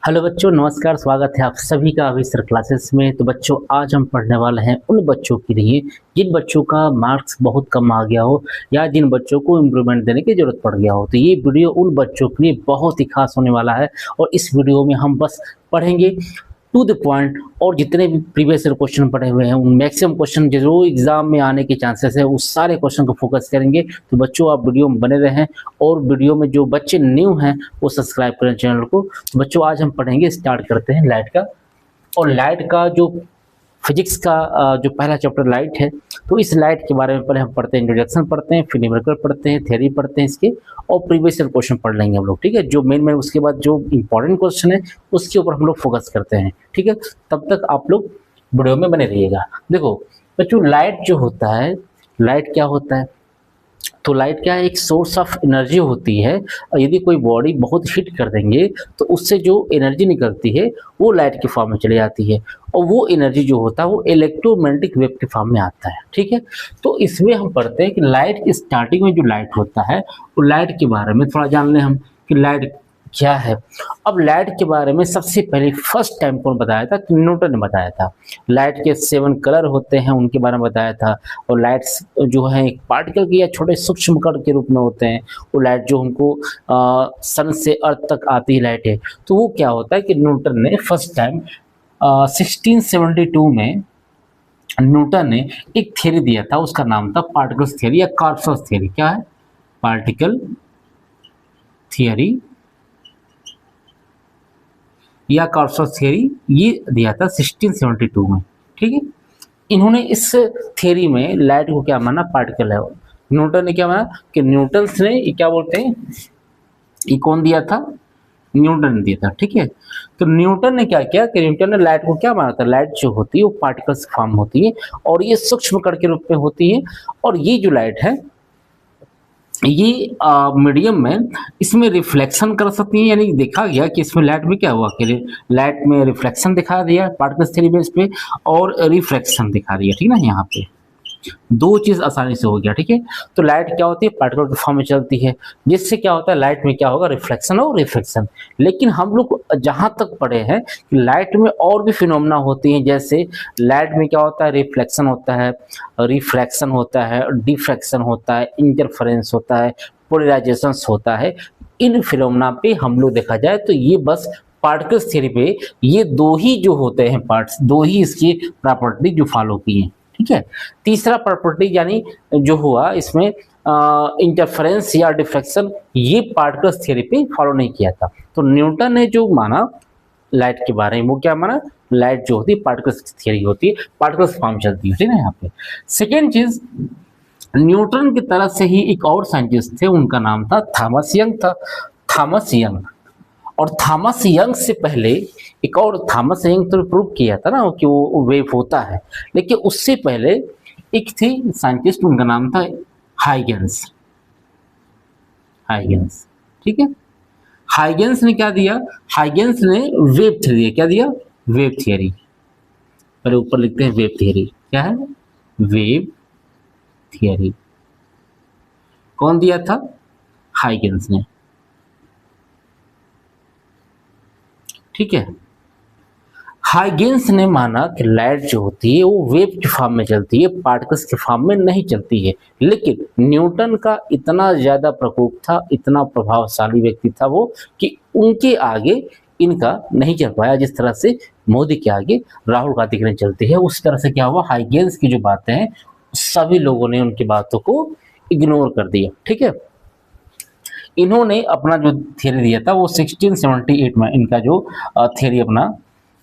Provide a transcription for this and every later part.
Hello बच्चों, नमस्कार। स्वागत है आप सभी का अभिसर क्लासेस में। तो बच्चों, आज हम पढ़ने वाले हैं उन बच्चों के लिए जिन बच्चों का मार्क्स बहुत कम आ गया हो या जिन बच्चों को इम्प्रूवमेंट देने की जरूरत पड़ गया हो। तो ये वीडियो उन बच्चों के लिए बहुत ही खास होने वाला है और इस वीडियो में हम बस पढ़ेंगे टू द पॉइंट और जितने भी प्रीवियस ईयर क्वेश्चन पढ़े हुए हैं उन मैक्सिमम क्वेश्चन जो एग्जाम में आने के चांसेस है उस सारे क्वेश्चन को फोकस करेंगे। तो बच्चों, आप वीडियो में बने रहें और वीडियो में जो बच्चे न्यू हैं वो सब्सक्राइब करें चैनल को। तो बच्चों, आज हम पढ़ेंगे, स्टार्ट करते हैं लाइट का। और लाइट का जो फिजिक्स का जो पहला चैप्टर लाइट है, तो इस लाइट के बारे में पहले हम पढ़ते हैं, इंट्रोडक्शन पढ़ते हैं, फिर न्यूमेरिकल पढ़ते हैं, थ्योरी पढ़ते हैं इसके, और प्रीवियस ईयर क्वेश्चन पढ़ लेंगे हम लोग। ठीक है, जो मेन उसके बाद जो इंपॉर्टेंट क्वेश्चन है उसके ऊपर हम लोग फोकस करते हैं। ठीक है, तब तक आप लोग वीडियो में बने रहिएगा। देखो बच्चों, लाइट जो होता है, लाइट क्या होता है? तो लाइट क्या है? एक सोर्स ऑफ एनर्जी होती है। यदि कोई बॉडी बहुत हीट कर देंगे तो उससे जो एनर्जी निकलती है वो लाइट के फॉर्म में चली जाती है और वो एनर्जी जो होता है वो इलेक्ट्रोमैग्नेटिक वेव के फॉर्म में आता है। ठीक है, तो इसमें हम पढ़ते हैं कि लाइट की स्टार्टिंग में जो लाइट होता है वो लाइट के बारे में थोड़ा जान लें हम कि लाइट क्या है। अब लाइट के बारे में सबसे पहले फर्स्ट टाइम कौन बताया था? कि न्यूटन ने बताया था। लाइट के 7 कलर होते हैं उनके बारे में बताया था। और लाइट्स जो है एक पार्टिकल के या छोटे सूक्ष्म कण के रूप में होते हैं। वो लाइट जो हमको सन से अर्थ तक आती है लाइट है, तो वो क्या होता है कि न्यूटन ने फर्स्ट टाइम 1672 में न्यूटन ने एक थ्योरी दिया था, उसका नाम था पार्टिकल्स थ्योरी या कॉर्पस थ्योरी। क्या है? पार्टिकल थ्योरी या कॉर्पस थ्योरी, ये दिया था 1672 में। ठीक है, इन्होंने इस थ्योरी में लाइट को क्या माना? पार्टिकल है। न्यूटन ने क्या माना कि न्यूटन ने ये क्या बोलते हैं, ये कौन दिया था? न्यूटन ने दिया था। ठीक है, तो न्यूटन ने क्या किया कि न्यूटन ने लाइट को क्या माना था? लाइट जो होती है वो पार्टिकल्स फॉर्म होती है और ये सूक्ष्म कण के रूप में होती है। और ये जो लाइट है ये मीडियम में इसमें रिफ्लेक्शन कर सकती है। यानी देखा गया कि इसमें लाइट में क्या हुआ कि लाइट में रिफ्लेक्शन दिखा दिया पार्टिकल्स थ्योरी बेस पे और रिफ्रैक्शन दिखा दिया। ठीक है ना, यहाँ पे दो चीज आसानी से हो गया। ठीक है, तो लाइट क्या होती है? पार्टिकल के फॉर्म में चलती है, जिससे क्या होता है लाइट में क्या होगा? रिफ्लेक्शन और रिफ्रैक्शन। लेकिन हम लोग जहां तक पढ़े हैं कि लाइट में और भी फिनोमेना होती हैं। जैसे लाइट में क्या होता है? रिफ्लेक्शन होता है, रिफ्रैक्शन होता है, डिफ्रैक्शन होता है, इंटरफेरेंस होता है, पोलराइजेशन होता है। इन फिनोमेना पे हम लोग देखा जाए तो ये बस पार्टिकल्स थ्योरी पे ये दो ही जो होते हैं पार्ट्स, दो ही इसकी प्रॉपर्टी जो फॉलो की हैं। ठीक है, तीसरा प्रॉपर्टी यानी जो हुआ इसमें इंटरफेरेंस या डिफ्रैक्शन, ये पार्टिकल्स थ्योरी पे फॉलो नहीं किया था। तो न्यूटन ने जो माना लाइट के बारे में वो क्या माना? लाइट जो होती है पार्टिकल्स थ्योरी होती है, पार्टिकल्स फॉर्म चलती है। ठीक है, यहाँ पे सेकेंड चीज, न्यूटन की तरफ से ही एक और साइंटिस्ट थे, उनका नाम था थॉमस यंग था। थॉमस यंग, और थॉमस यंग से पहले एक और थॉमस यंग तो प्रूव किया था ना कि वो वेव होता है, लेकिन उससे पहले एक थी साइंटिस्ट, उनका नाम था हाइगेंस। हाइगेंस, ठीक है, हाइगेंस ने क्या दिया? हाइगेंस ने वेव थ्योरी, क्या दिया? Wave theory. पहले ऊपर लिखते हैं वेव थ्योरी। क्या है? Wave theory. कौन दिया था? हाइगेंस ने। ठीक है, हाइगेंस ने माना कि लाइट जो होती है वो वेव के फॉर्म में चलती है, पार्टिकल्स के फॉर्म में नहीं चलती है। लेकिन न्यूटन का इतना ज्यादा प्रकोप था, इतना प्रभावशाली व्यक्ति था वो, कि उनके आगे इनका नहीं चल पाया। जिस तरह से मोदी के आगे राहुल गांधी की नहीं चलती है, उस तरह से क्या हुआ, हाइगेंस की जो बातें हैं सभी लोगों ने उनकी बातों को इग्नोर कर दिया। ठीक है, इन्होंने अपना जो थ्योरी दिया था वो 1678 में, इनका जो थ्योरी अपना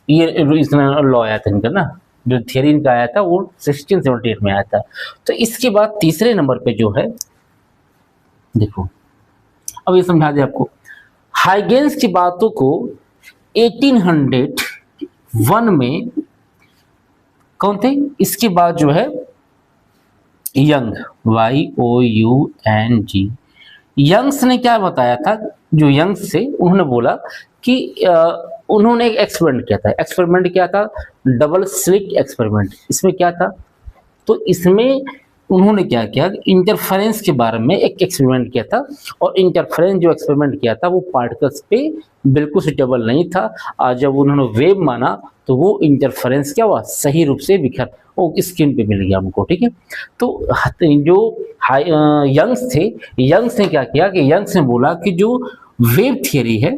ये लॉ आया था इनका ना, जो थ्योरी इनका आया था वो 1678 में आया था। तो इसके बाद तीसरे नंबर पे जो है, देखो अब ये समझा दे आपको, हाइगेंस की बातों को 1801 में कौन थे? इसके बाद जो है यंग, YOUNG, यंग्स ने क्या बताया था? जो यंग्स से उन्होंने बोला कि उन्होंने एक एक्सपेरिमेंट किया था। एक्सपेरिमेंट क्या था? Double slit experiment. इसमें क्या था? तो इसमें उन्होंने क्या किया, इंटरफेरेंस के बारे में एक एक्सपेरिमेंट किया था, और इंटरफेरेंस जो एक्सपेरिमेंट किया था वो पार्टिकल्स पे बिल्कुल सुटेबल नहीं था। और जब उन्होंने वेव माना तो वो इंटरफेरेंस क्या हुआ, सही रूप से बिखर वो स्क्रीन पे मिल गया हमको, ठीक है। तो जो यंग्स थे, यंग्स ने क्या किया कि यंग्स ने बोला कि जो वेव थियरी है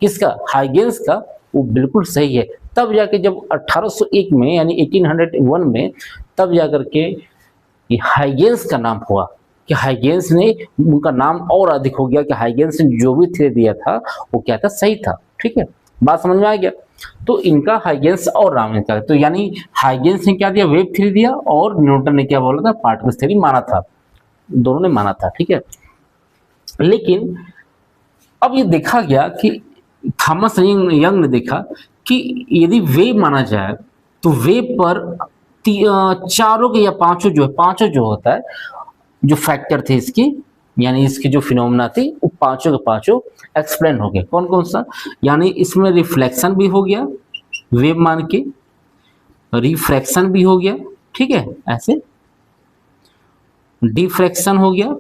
किसका, हाइगेंस का, वो बिल्कुल सही है। तब जाके जब 1801 में यानी 1801 में तब जाकर के ये हाइगेंस का नाम हुआ, कि हाइगेंस ने उनका नाम और अधिक हो गया कि हाइगेंस ने जो भी थ्योरी दिया था वो क्या था, सही था, ठीक है। बात समझ में आ गया। तो इनका हाइगेंस और रामन का, तो यानी हाइगेंस ने क्या दिया, वेव थ्योरी दिया, और न्यूटन ने क्या बोला था, पार्टिकल थ्योरी माना था, दोनों ने माना था, ठीक है। लेकिन अब ये देखा गया कि थॉमस यंग ने देखा कि यदि वेव माना जाए तो वेव पर चारों के या पांचों जो होता है, जो फैक्टर थे इसकी, यानी इसकी जो फिनोमेना थी वो पांचों के पांचों एक्सप्लेन हो गए। कौन कौन सा, यानी इसमें रिफ्लेक्शन भी हो गया वेव मान के, रिफ्रैक्शन भी हो गया, ठीक है, ऐसे डिफ्रैक्शन हो गया,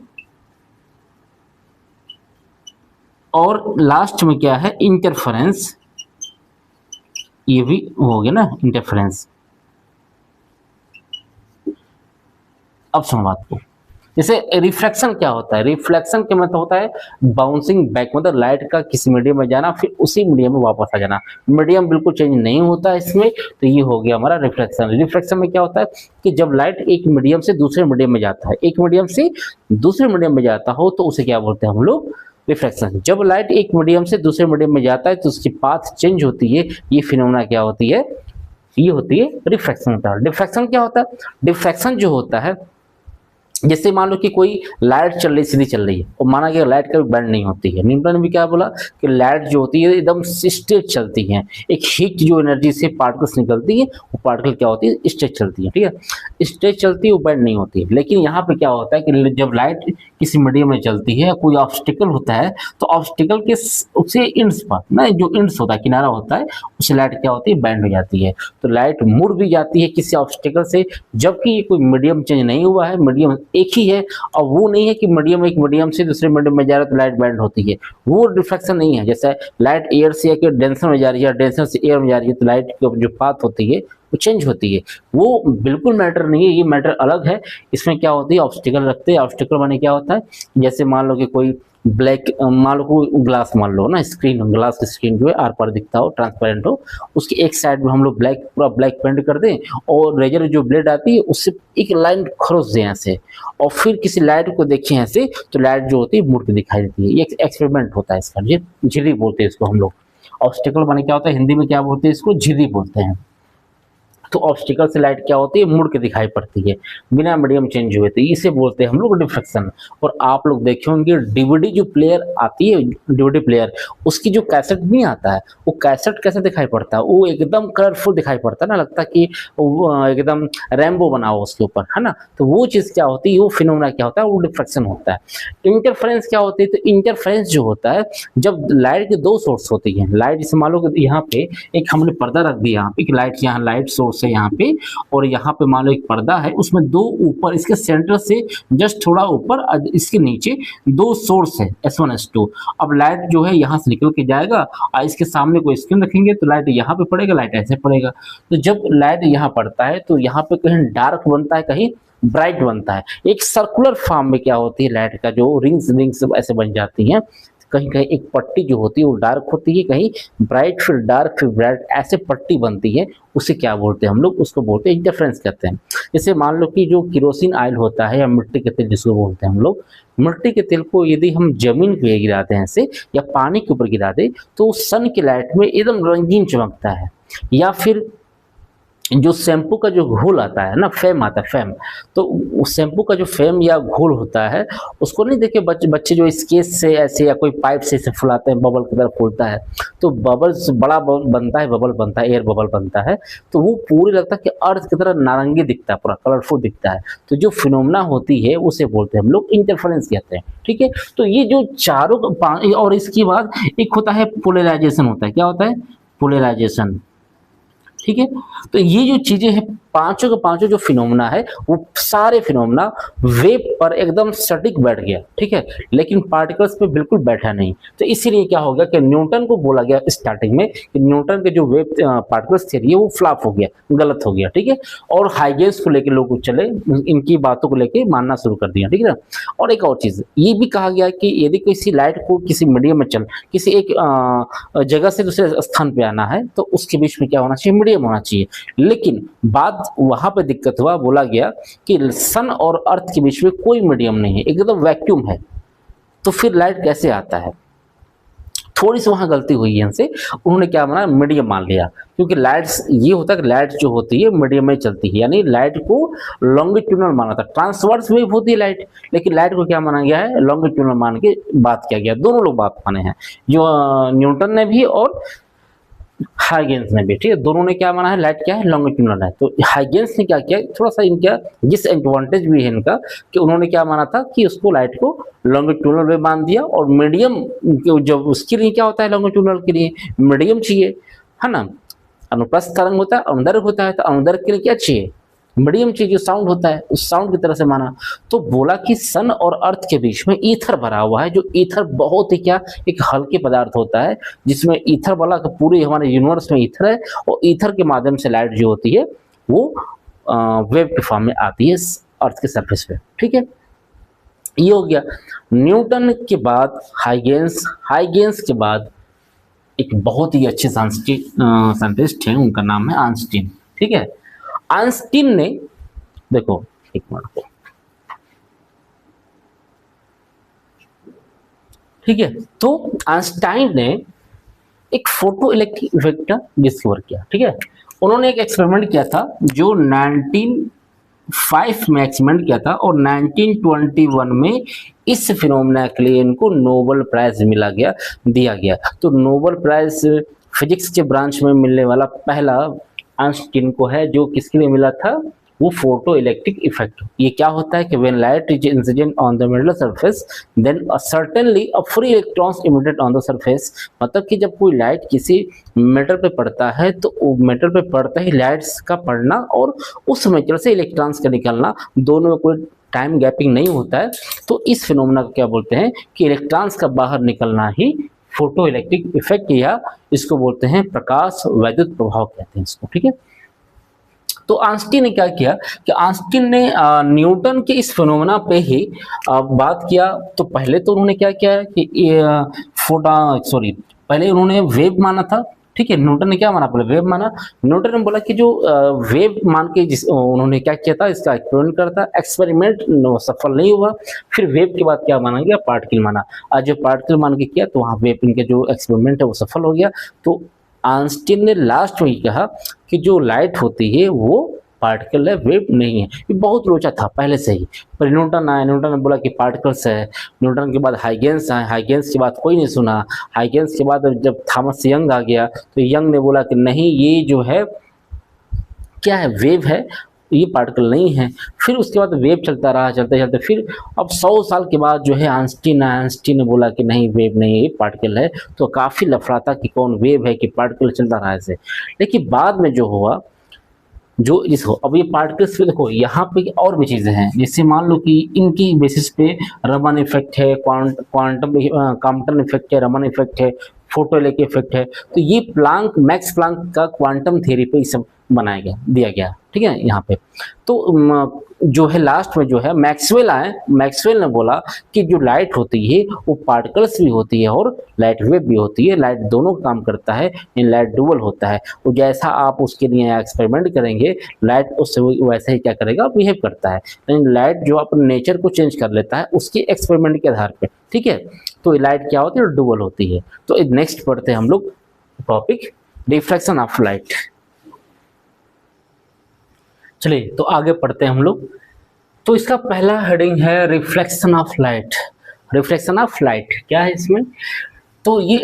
और लास्ट में क्या है, इंटरफेरेंस, ये भी हो गया ना इंटरफेरेंस। अब सुनो बात को, जैसे रिफ्लेक्शन क्या होता है, रिफ्लेक्शन के मतलब होता है बाउंसिंग बैक, मतलब लाइट का किसी मीडियम में जाना फिर उसी मीडियम में वापस आ जाना, मीडियम बिल्कुल चेंज नहीं होता है इसमें, तो ये हो गया हमारा रिफ्लेक्शन। रिफ्लेक्शन में क्या होता है कि जब लाइट एक मीडियम से दूसरे मीडियम में जाता है, एक मीडियम से दूसरे मीडियम में जाता हो तो उसे क्या बोलते हैं हम लोग, रिफ्लेक्शन। जब लाइट एक मीडियम से दूसरे मीडियम में जाता है तो उसकी पाथ चेंज होती है, ये फिनोमेना क्या होती है, ये होती है रिफ्लेक्शन होता है। डिफ्रैक्शन क्या होता है, डिफ्रैक्शन जो होता है, जैसे मान लो कि कोई लाइट चल रही, सीधी चल रही है, और माना कि लाइट कभी बेंड नहीं होती है, न्यूटन ने भी क्या बोला कि लाइट जो होती है एकदम स्ट्रेट चलती है, एक हीट जो एनर्जी से पार्टिकल्स निकलती है वो पार्टिकल क्या होती है, स्ट्रेट चलती है, ठीक है, स्ट्रेट चलती है, वो बेंड नहीं होती है। लेकिन यहाँ पे क्या होता है कि जब लाइट किसी मीडियम में चलती है, कोई ऑब्स्टिकल होता है, तो ऑब्स्टिकल के उससे इंड्स पर ना, जो इंड्स होता है, किनारा होता है, उससे लाइट क्या होती है, बेंड हो जाती है, तो लाइट मुड़ भी जाती है किसी ऑब्स्टिकल से, जबकि ये कोई मीडियम चेंज नहीं हुआ है, मीडियम एक ही है। और वो नहीं है कि मीडियम एक मीडियम से दूसरे मीडियम में जा रहा है तो लाइट बेंड होती है, वो डिफ्रैक्शन नहीं है। जैसे लाइट एयर से आके डेंसर में जा रही है, डेंसर से एयर में जा रही है, तो लाइट की जो पाथ होती है वो चेंज होती है, वो बिल्कुल मैटर नहीं है, ये मैटर अलग है। इसमें क्या होती है, ऑब्स्टिकल रखते हैं। ऑब्स्टिकल माने क्या होता है, जैसे मान लो कि कोई ब्लैक, मान लो कोई ग्लास, मान लो ना स्क्रीन, ग्लास की स्क्रीन जो है आर पार दिखता हो, ट्रांसपेरेंट हो, उसकी एक साइड में हम लोग ब्लैक, पूरा ब्लैक पेंट कर दें, और रेजर जो ब्लेड आती है उससे एक लाइन खरोच दें ऐसे, और फिर किसी लाइट को देखें ऐसे, तो लाइट जो होती है मुड़ के दिखाई देती है। ये एक एक्सपेरिमेंट होता है इसका, झिर्री बोलते हैं इसको हम लोग। ऑब्स्टिकल माने क्या होता है, हिंदी में क्या बोलते हैं इसको, झिर्री बोलते हैं। तो ऑब्स्टिकल से लाइट क्या होती है, मुड़ के दिखाई पड़ती है बिना मीडियम चेंज हुए, तो इसे बोलते हैं हम लोग डिफ्रैक्शन। और आप लोग देखे होंगे डीवीडी जो प्लेयर आती है, डीवीडी प्लेयर, उसकी जो कैसेट नहीं आता है, वो कैसेट कैसे दिखाई पड़ता है, वो एकदम कलरफुल दिखाई पड़ता है ना, लगता है कि एकदम रैम्बो बना हो उसके ऊपर, है ना। तो वो चीज़ क्या होती है, वो फिनोमेना क्या होता है, वो डिफ्रैक्शन होता है। इंटरफेरेंस क्या होती है, तो इंटरफेरेंस जो होता है, जब लाइट के दो सोर्स होती है, लाइट जैसे मान लो कि यहाँ पे एक हमने पर्दा रख दिया, यहाँ पे एक लाइट, यहाँ लाइट सोर्स है यहाँ पे, और यहाँ पे मान लो एक पर्दा है, उसमें दो ऊपर इसके सेंटर से जस्ट थोड़ा ऊपर इसके नीचे दो सोर्स है S1 S2। अब लाइट जो है यहाँ से निकल के जाएगा, और इसके सामने कोई स्क्रीन रखेंगे तो लाइट यहाँ पे पड़ेगा, लाइट ऐसे पड़ेगा। तो जब लाइट यहाँ पड़ता है तो यहाँ पे कहीं डार्क बनता है, कहीं ब्राइट बनता है। एक सर्कुलर फॉर्म में क्या होती है, लाइट का जो रिंग्स ऐसे बन जाती हैं, कहीं कहीं एक पट्टी जो होती है वो डार्क होती है, कहीं ब्राइट फिर डार्क फिर ब्राइट, ऐसे पट्टी बनती है, उसे क्या बोलते हैं हम लोग, उसको बोलते हैं इंटरफेरेंस कहते हैं। जैसे मान लो कि जो केरोसिन ऑयल होता है या मिट्टी के तेल जिसको बोलते हैं हम लोग, मिट्टी के तेल को यदि हम जमीन पे गिराते हैं ऐसे, या पानी के ऊपर गिरा दे, तो सन की लाइट में एकदम रंगीन चमकता है। या फिर जो शैम्पू का जो घोल आता है ना, फेम आता है, फेम, तो उस शैम्पू का जो फेम या घोल होता है, उसको नहीं देखे बच्चे जो स्केच से ऐसे या कोई पाइप से ऐसे फुलाते हैं, बबल की तरह फूलता है, तो बबल्स बड़ा बनता है, बबल बनता है, एयर बबल बनता है, तो वो पूरी लगता है कि अर्थ की तरह नारंगी दिखता है, पूरा कलरफुल दिखता है। तो जो फिनोमेना होती है उसे बोलते हैं हम लोग इंटरफेरेंस कहते हैं, ठीक है। तो ये जो चारों, और इसके बाद एक होता है पोलराइजेशन होता है, क्या होता है, पोलराइजेशन। ठीक है। तो ये जो चीजें हैं, पांचों के पांचों जो फिनोमेना है वो सारे फिनोमेना वेव पर एकदम सटीक बैठ गया, ठीक है, लेकिन पार्टिकल्स पे बिल्कुल बैठा नहीं। तो इसीलिए क्या हो गया कि न्यूटन को बोला गया स्टार्टिंग में कि न्यूटन के जो वेव पार्टिकल्स थ्योरी है वो फ्लॉप हो गया, गलत हो गया, ठीक है। और हाइगेंस को लेकर लोग चले, इनकी बातों को लेकर मानना शुरू कर दिया, ठीक है ना। और एक और चीज ये भी कहा गया कि यदि किसी लाइट को किसी मीडियम में चल किसी एक जगह से दूसरे स्थान पे आना है तो उसके बीच में क्या होना चाहिए, मीडियम होना चाहिए। लेकिन बात वहां पे दिक्कत हुआ, बोला गया कि सन और अर्थ के बीच में कोई मीडियम नहीं है, एकदम वैक्यूम है, तो फिर लाइट कैसे आता है। थोड़ी सी वहां गलती हुई है इनसे, उन्होंने क्या माना, मीडियम मान लिया। क्योंकि लाइट्स ये होता है कि लाइट जो होती है मीडियम में चलती है, यानी लाइट को लॉन्गिट्यूडनल माना था, ट्रांसवर्स वेव होती है लाइट, लेकिन लाइट को क्या माना गया है, लॉन्गिट्यूडनल मान के बात किया गया। दोनों लोग बात माने हैं, जो न्यूटन ने भी और हाइगेंस ने भी, ठीक है, दोनों ने क्या माना है, लाइट क्या है, लॉन्गिट्यूडनल है। तो हाइगेंस ने क्या किया, थोड़ा सा इनका डिसएडवांटेज भी है इनका, कि उन्होंने क्या माना था कि उसको लाइट को लॉन्गिट्यूडनल वे मान दिया, और मीडियम जब उसके लिए क्या होता है, लॉन्गिट्यूडनल के लिए मीडियम चाहिए, है ना। अनुप्रस्थ तरंग होता है, अनुदैर्घ्य होता है, तो अनुदैर्घ्य के लिए क्या चाहिए, मीडियम चीज जो साउंड होता है उस साउंड की तरह से माना। तो बोला कि सन और अर्थ के बीच में ईथर भरा हुआ है, जो ईथर बहुत ही क्या एक हल्के पदार्थ होता है, जिसमें ईथर वाला पूरे हमारे यूनिवर्स में ईथर है, और ईथर के माध्यम से लाइट जो होती है वो वेव के फॉर्म में आती है अर्थ के सरफेस पे, ठीक है। ये हो गया। न्यूटन के बाद हाइगेंस, हाइगेंस के बाद एक बहुत ही अच्छे साइंटिस्ट हैं, उनका नाम है आइंस्टीन, ठीक है। आइंस्टीन ने, देखो एक मिनट को, ठीक है, तो आइंस्टाइन ने एक फोटो इलेक्ट्रिक इफेक्ट का डिस्कवर किया, ठीक है। उन्होंने एक एक्सपेरिमेंट किया था जो 1905 में एक्सपेरिमेंट किया था, और 1921 में इस फिनोमेना के लिए इनको नोबेल प्राइज दिया गया। तो नोबेल प्राइज फिजिक्स के ब्रांच में मिलने वाला पहला आइंस्टीन को है, जो किसके लिए मिला था, वो फोटो इलेक्ट्रिक इफेक्ट। ये क्या होता है कि when light is incident on the metal surface then certainly a free electrons emitted on the surface. मतलब कि जब कोई लाइट किसी मेटल पे पड़ता है तो मेटल पे पड़ता ही लाइट्स का पड़ना और उस मेटल से इलेक्ट्रॉन्स का निकलना, दोनों में कोई टाइम गैपिंग नहीं होता है। तो इस फिनोमेना को क्या बोलते हैं कि इलेक्ट्रॉन्स का बाहर निकलना ही फोटो इलेक्ट्रिक इफेक्ट, या इसको बोलते हैं प्रकाश वैद्युत प्रभाव कहते हैं इसको, ठीक है। तो आइंस्टीन ने क्या किया कि आइंस्टीन ने न्यूटन के इस फिनोमेना पे ही बात किया। तो पहले तो उन्होंने क्या किया कि पहले उन्होंने वेव माना था, ठीक है। न्यूटन ने क्या माना, पहले वेव माना। न्यूटन ने बोला कि जो वेव मान के उन्होंने क्या किया था, इसका एक्सपेरिमेंट करता, एक्सपेरिमेंट सफल नहीं हुआ। फिर वेव के बाद क्या माना गया, पार्टिकल माना। आज जो पार्टिकल मान के किया तो वहाँ वेव इनके जो एक्सपेरिमेंट है वो सफल हो गया। तो आइंस्टीन ने लास्ट में कहा कि जो लाइट होती है वो पार्टिकल है, वेव नहीं है। ये बहुत रोचा था पहले से ही, पर न्यूटन आया, न्यूटन ने बोला कि पार्टिकल्स है। न्यूटन के बाद हाइगेंस आए, हाइगेंस के बाद कोई नहीं सुना। हाइगेंस के बाद जब थॉमस यंग आ गया तो यंग ने बोला कि नहीं, ये जो है क्या है, वेव है, ये पार्टिकल नहीं है। फिर उसके बाद वेव चलता रहा, चलते चलते फिर अब 100 साल के बाद जो है आइंस्टीन ने बोला कि नहीं, वेव नहीं है, ये पार्टिकल है। तो काफ़ी लफड़ा था कि कौन वेव है कि पार्टिकल, चलता रहा ऐसे। लेकिन बाद में जो हुआ, जो इसको अब ये पार्टिकल्स पे देखो, यहाँ पे और भी चीज़ें हैं। जैसे मान लो कि इनकी बेसिस पे रमन इफेक्ट है, क्वांटम इफेक्ट है, रमन इफेक्ट है, फोटो इलेक्ट्रिक इफेक्ट है। तो ये मैक्स प्लांक का क्वांटम थ्योरी पे ये सब बनाया गया, दिया गया, ठीक है। यहाँ पे तो जो है लास्ट में जो है मैक्सवेल आए, मैक्सवेल ने बोला कि जो लाइट होती है वो पार्टिकल्स भी होती है और लाइट वेव भी होती है। लाइट दोनों काम करता है, इन लाइट डुअल होता है। तो जैसा आप उसके लिए एक्सपेरिमेंट करेंगे, लाइट उससे वैसे ही क्या करेगा, बिहेव करता है। लेकिन लाइट जो अपने नेचर को चेंज कर लेता है उसके एक्सपेरिमेंट के आधार पर, ठीक है। तो लाइट क्या होती है, डुअल होती है। तो नेक्स्ट पढ़ते हैं हम लोग टॉपिक रिफ्लेक्शन ऑफ लाइट। चलिए तो आगे पढ़ते हैं हम लोग। तो इसका पहला हेडिंग है reflection of light. Reflection of light क्या है इसमें, तो ये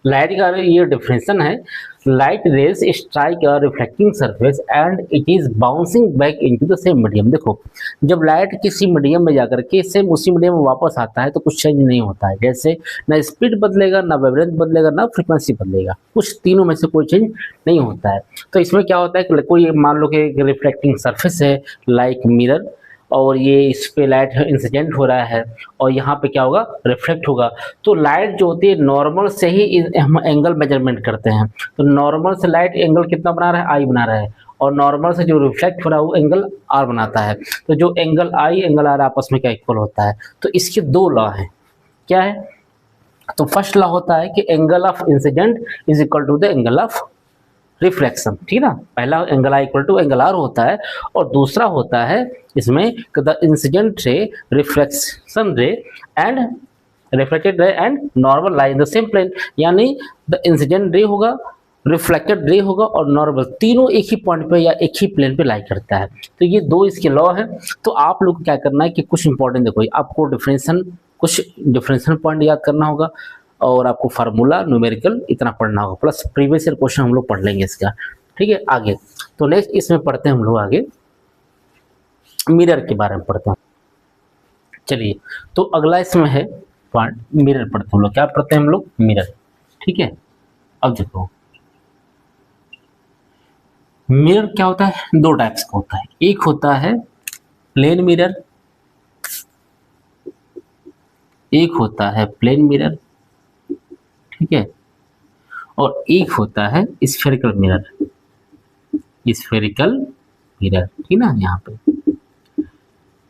लाइट का ये डिफिनेशन है, light rays strike a reflecting surface and it is bouncing back into the same medium. देखो जब लाइट किसी मीडियम में जाकर के सेम उसी मीडियम में वापस आता है तो कुछ चेंज नहीं होता है, जैसे ना स्पीड बदलेगा, ना वेवलेंथ बदलेगा, ना फ्रीक्वेंसी बदलेगा, कुछ तीनों में से कोई चेंज नहीं होता है। तो इसमें क्या होता है कि कोई मान लो कि रिफ्लेक्टिंग सरफेस है लाइक मिरर, और ये इस पे लाइट इंसिडेंट हो रहा है और यहाँ पे क्या होगा, रिफ्लेक्ट होगा। तो लाइट जो होती है नॉर्मल से ही हम एंगल मेजरमेंट करते हैं, तो नॉर्मल से लाइट एंगल कितना बना रहा है, आई बना रहा है, और नॉर्मल से जो रिफ्लेक्ट हो रहा है वो एंगल आर बनाता है। तो जो एंगल आई एंगल आर आपस में क्या इक्वल होता है, तो इसके दो लॉ हैं। क्या है, तो फर्स्ट लॉ होता है कि angle of incident is equal to the angle of reflection, ठीक ना, पहला angle I equal to angle R होता है, और दूसरा होता है इसमें the incident ray reflection ray and reflected ray and normal lie in the same plane, यानी द इंसिडेंट रे होगा, रिफ्लेक्टेड रे होगा और नॉर्मल, तीनों एक ही पॉइंट पे या एक ही प्लेन पे लाई करता है। तो ये दो इसके लॉ है। तो आप लोग को क्या करना है कि कुछ इंपॉर्टेंट देखो, आपको डिफरेंशियल कुछ डिफरेंशियल पॉइंट याद करना होगा, और आपको फार्मूला न्यूमेरिकल इतना पढ़ना होगा, प्लस प्रीवियस ईयर क्वेश्चन हम लोग पढ़ लेंगे इसका, ठीक है। आगे तो नेक्स्ट इसमें पढ़ते हैं हम लोग, आगे मिरर के बारे में पढ़ते हैं। चलिए तो अगला इसमें है पॉइंट मिरर पढ़ते हैं हम लोग, क्या पढ़ते हैं हम लोग, मिरर, ठीक है। अब देखो मिरर क्या होता है, दो टाइप्स का होता है, एक होता है प्लेन मिरर, एक होता है प्लेन मिरर, ठीक है, और एक होता है स्फेरिकल मिरर, स्फेरिकल मिरर, ठीक ना। यहाँ पे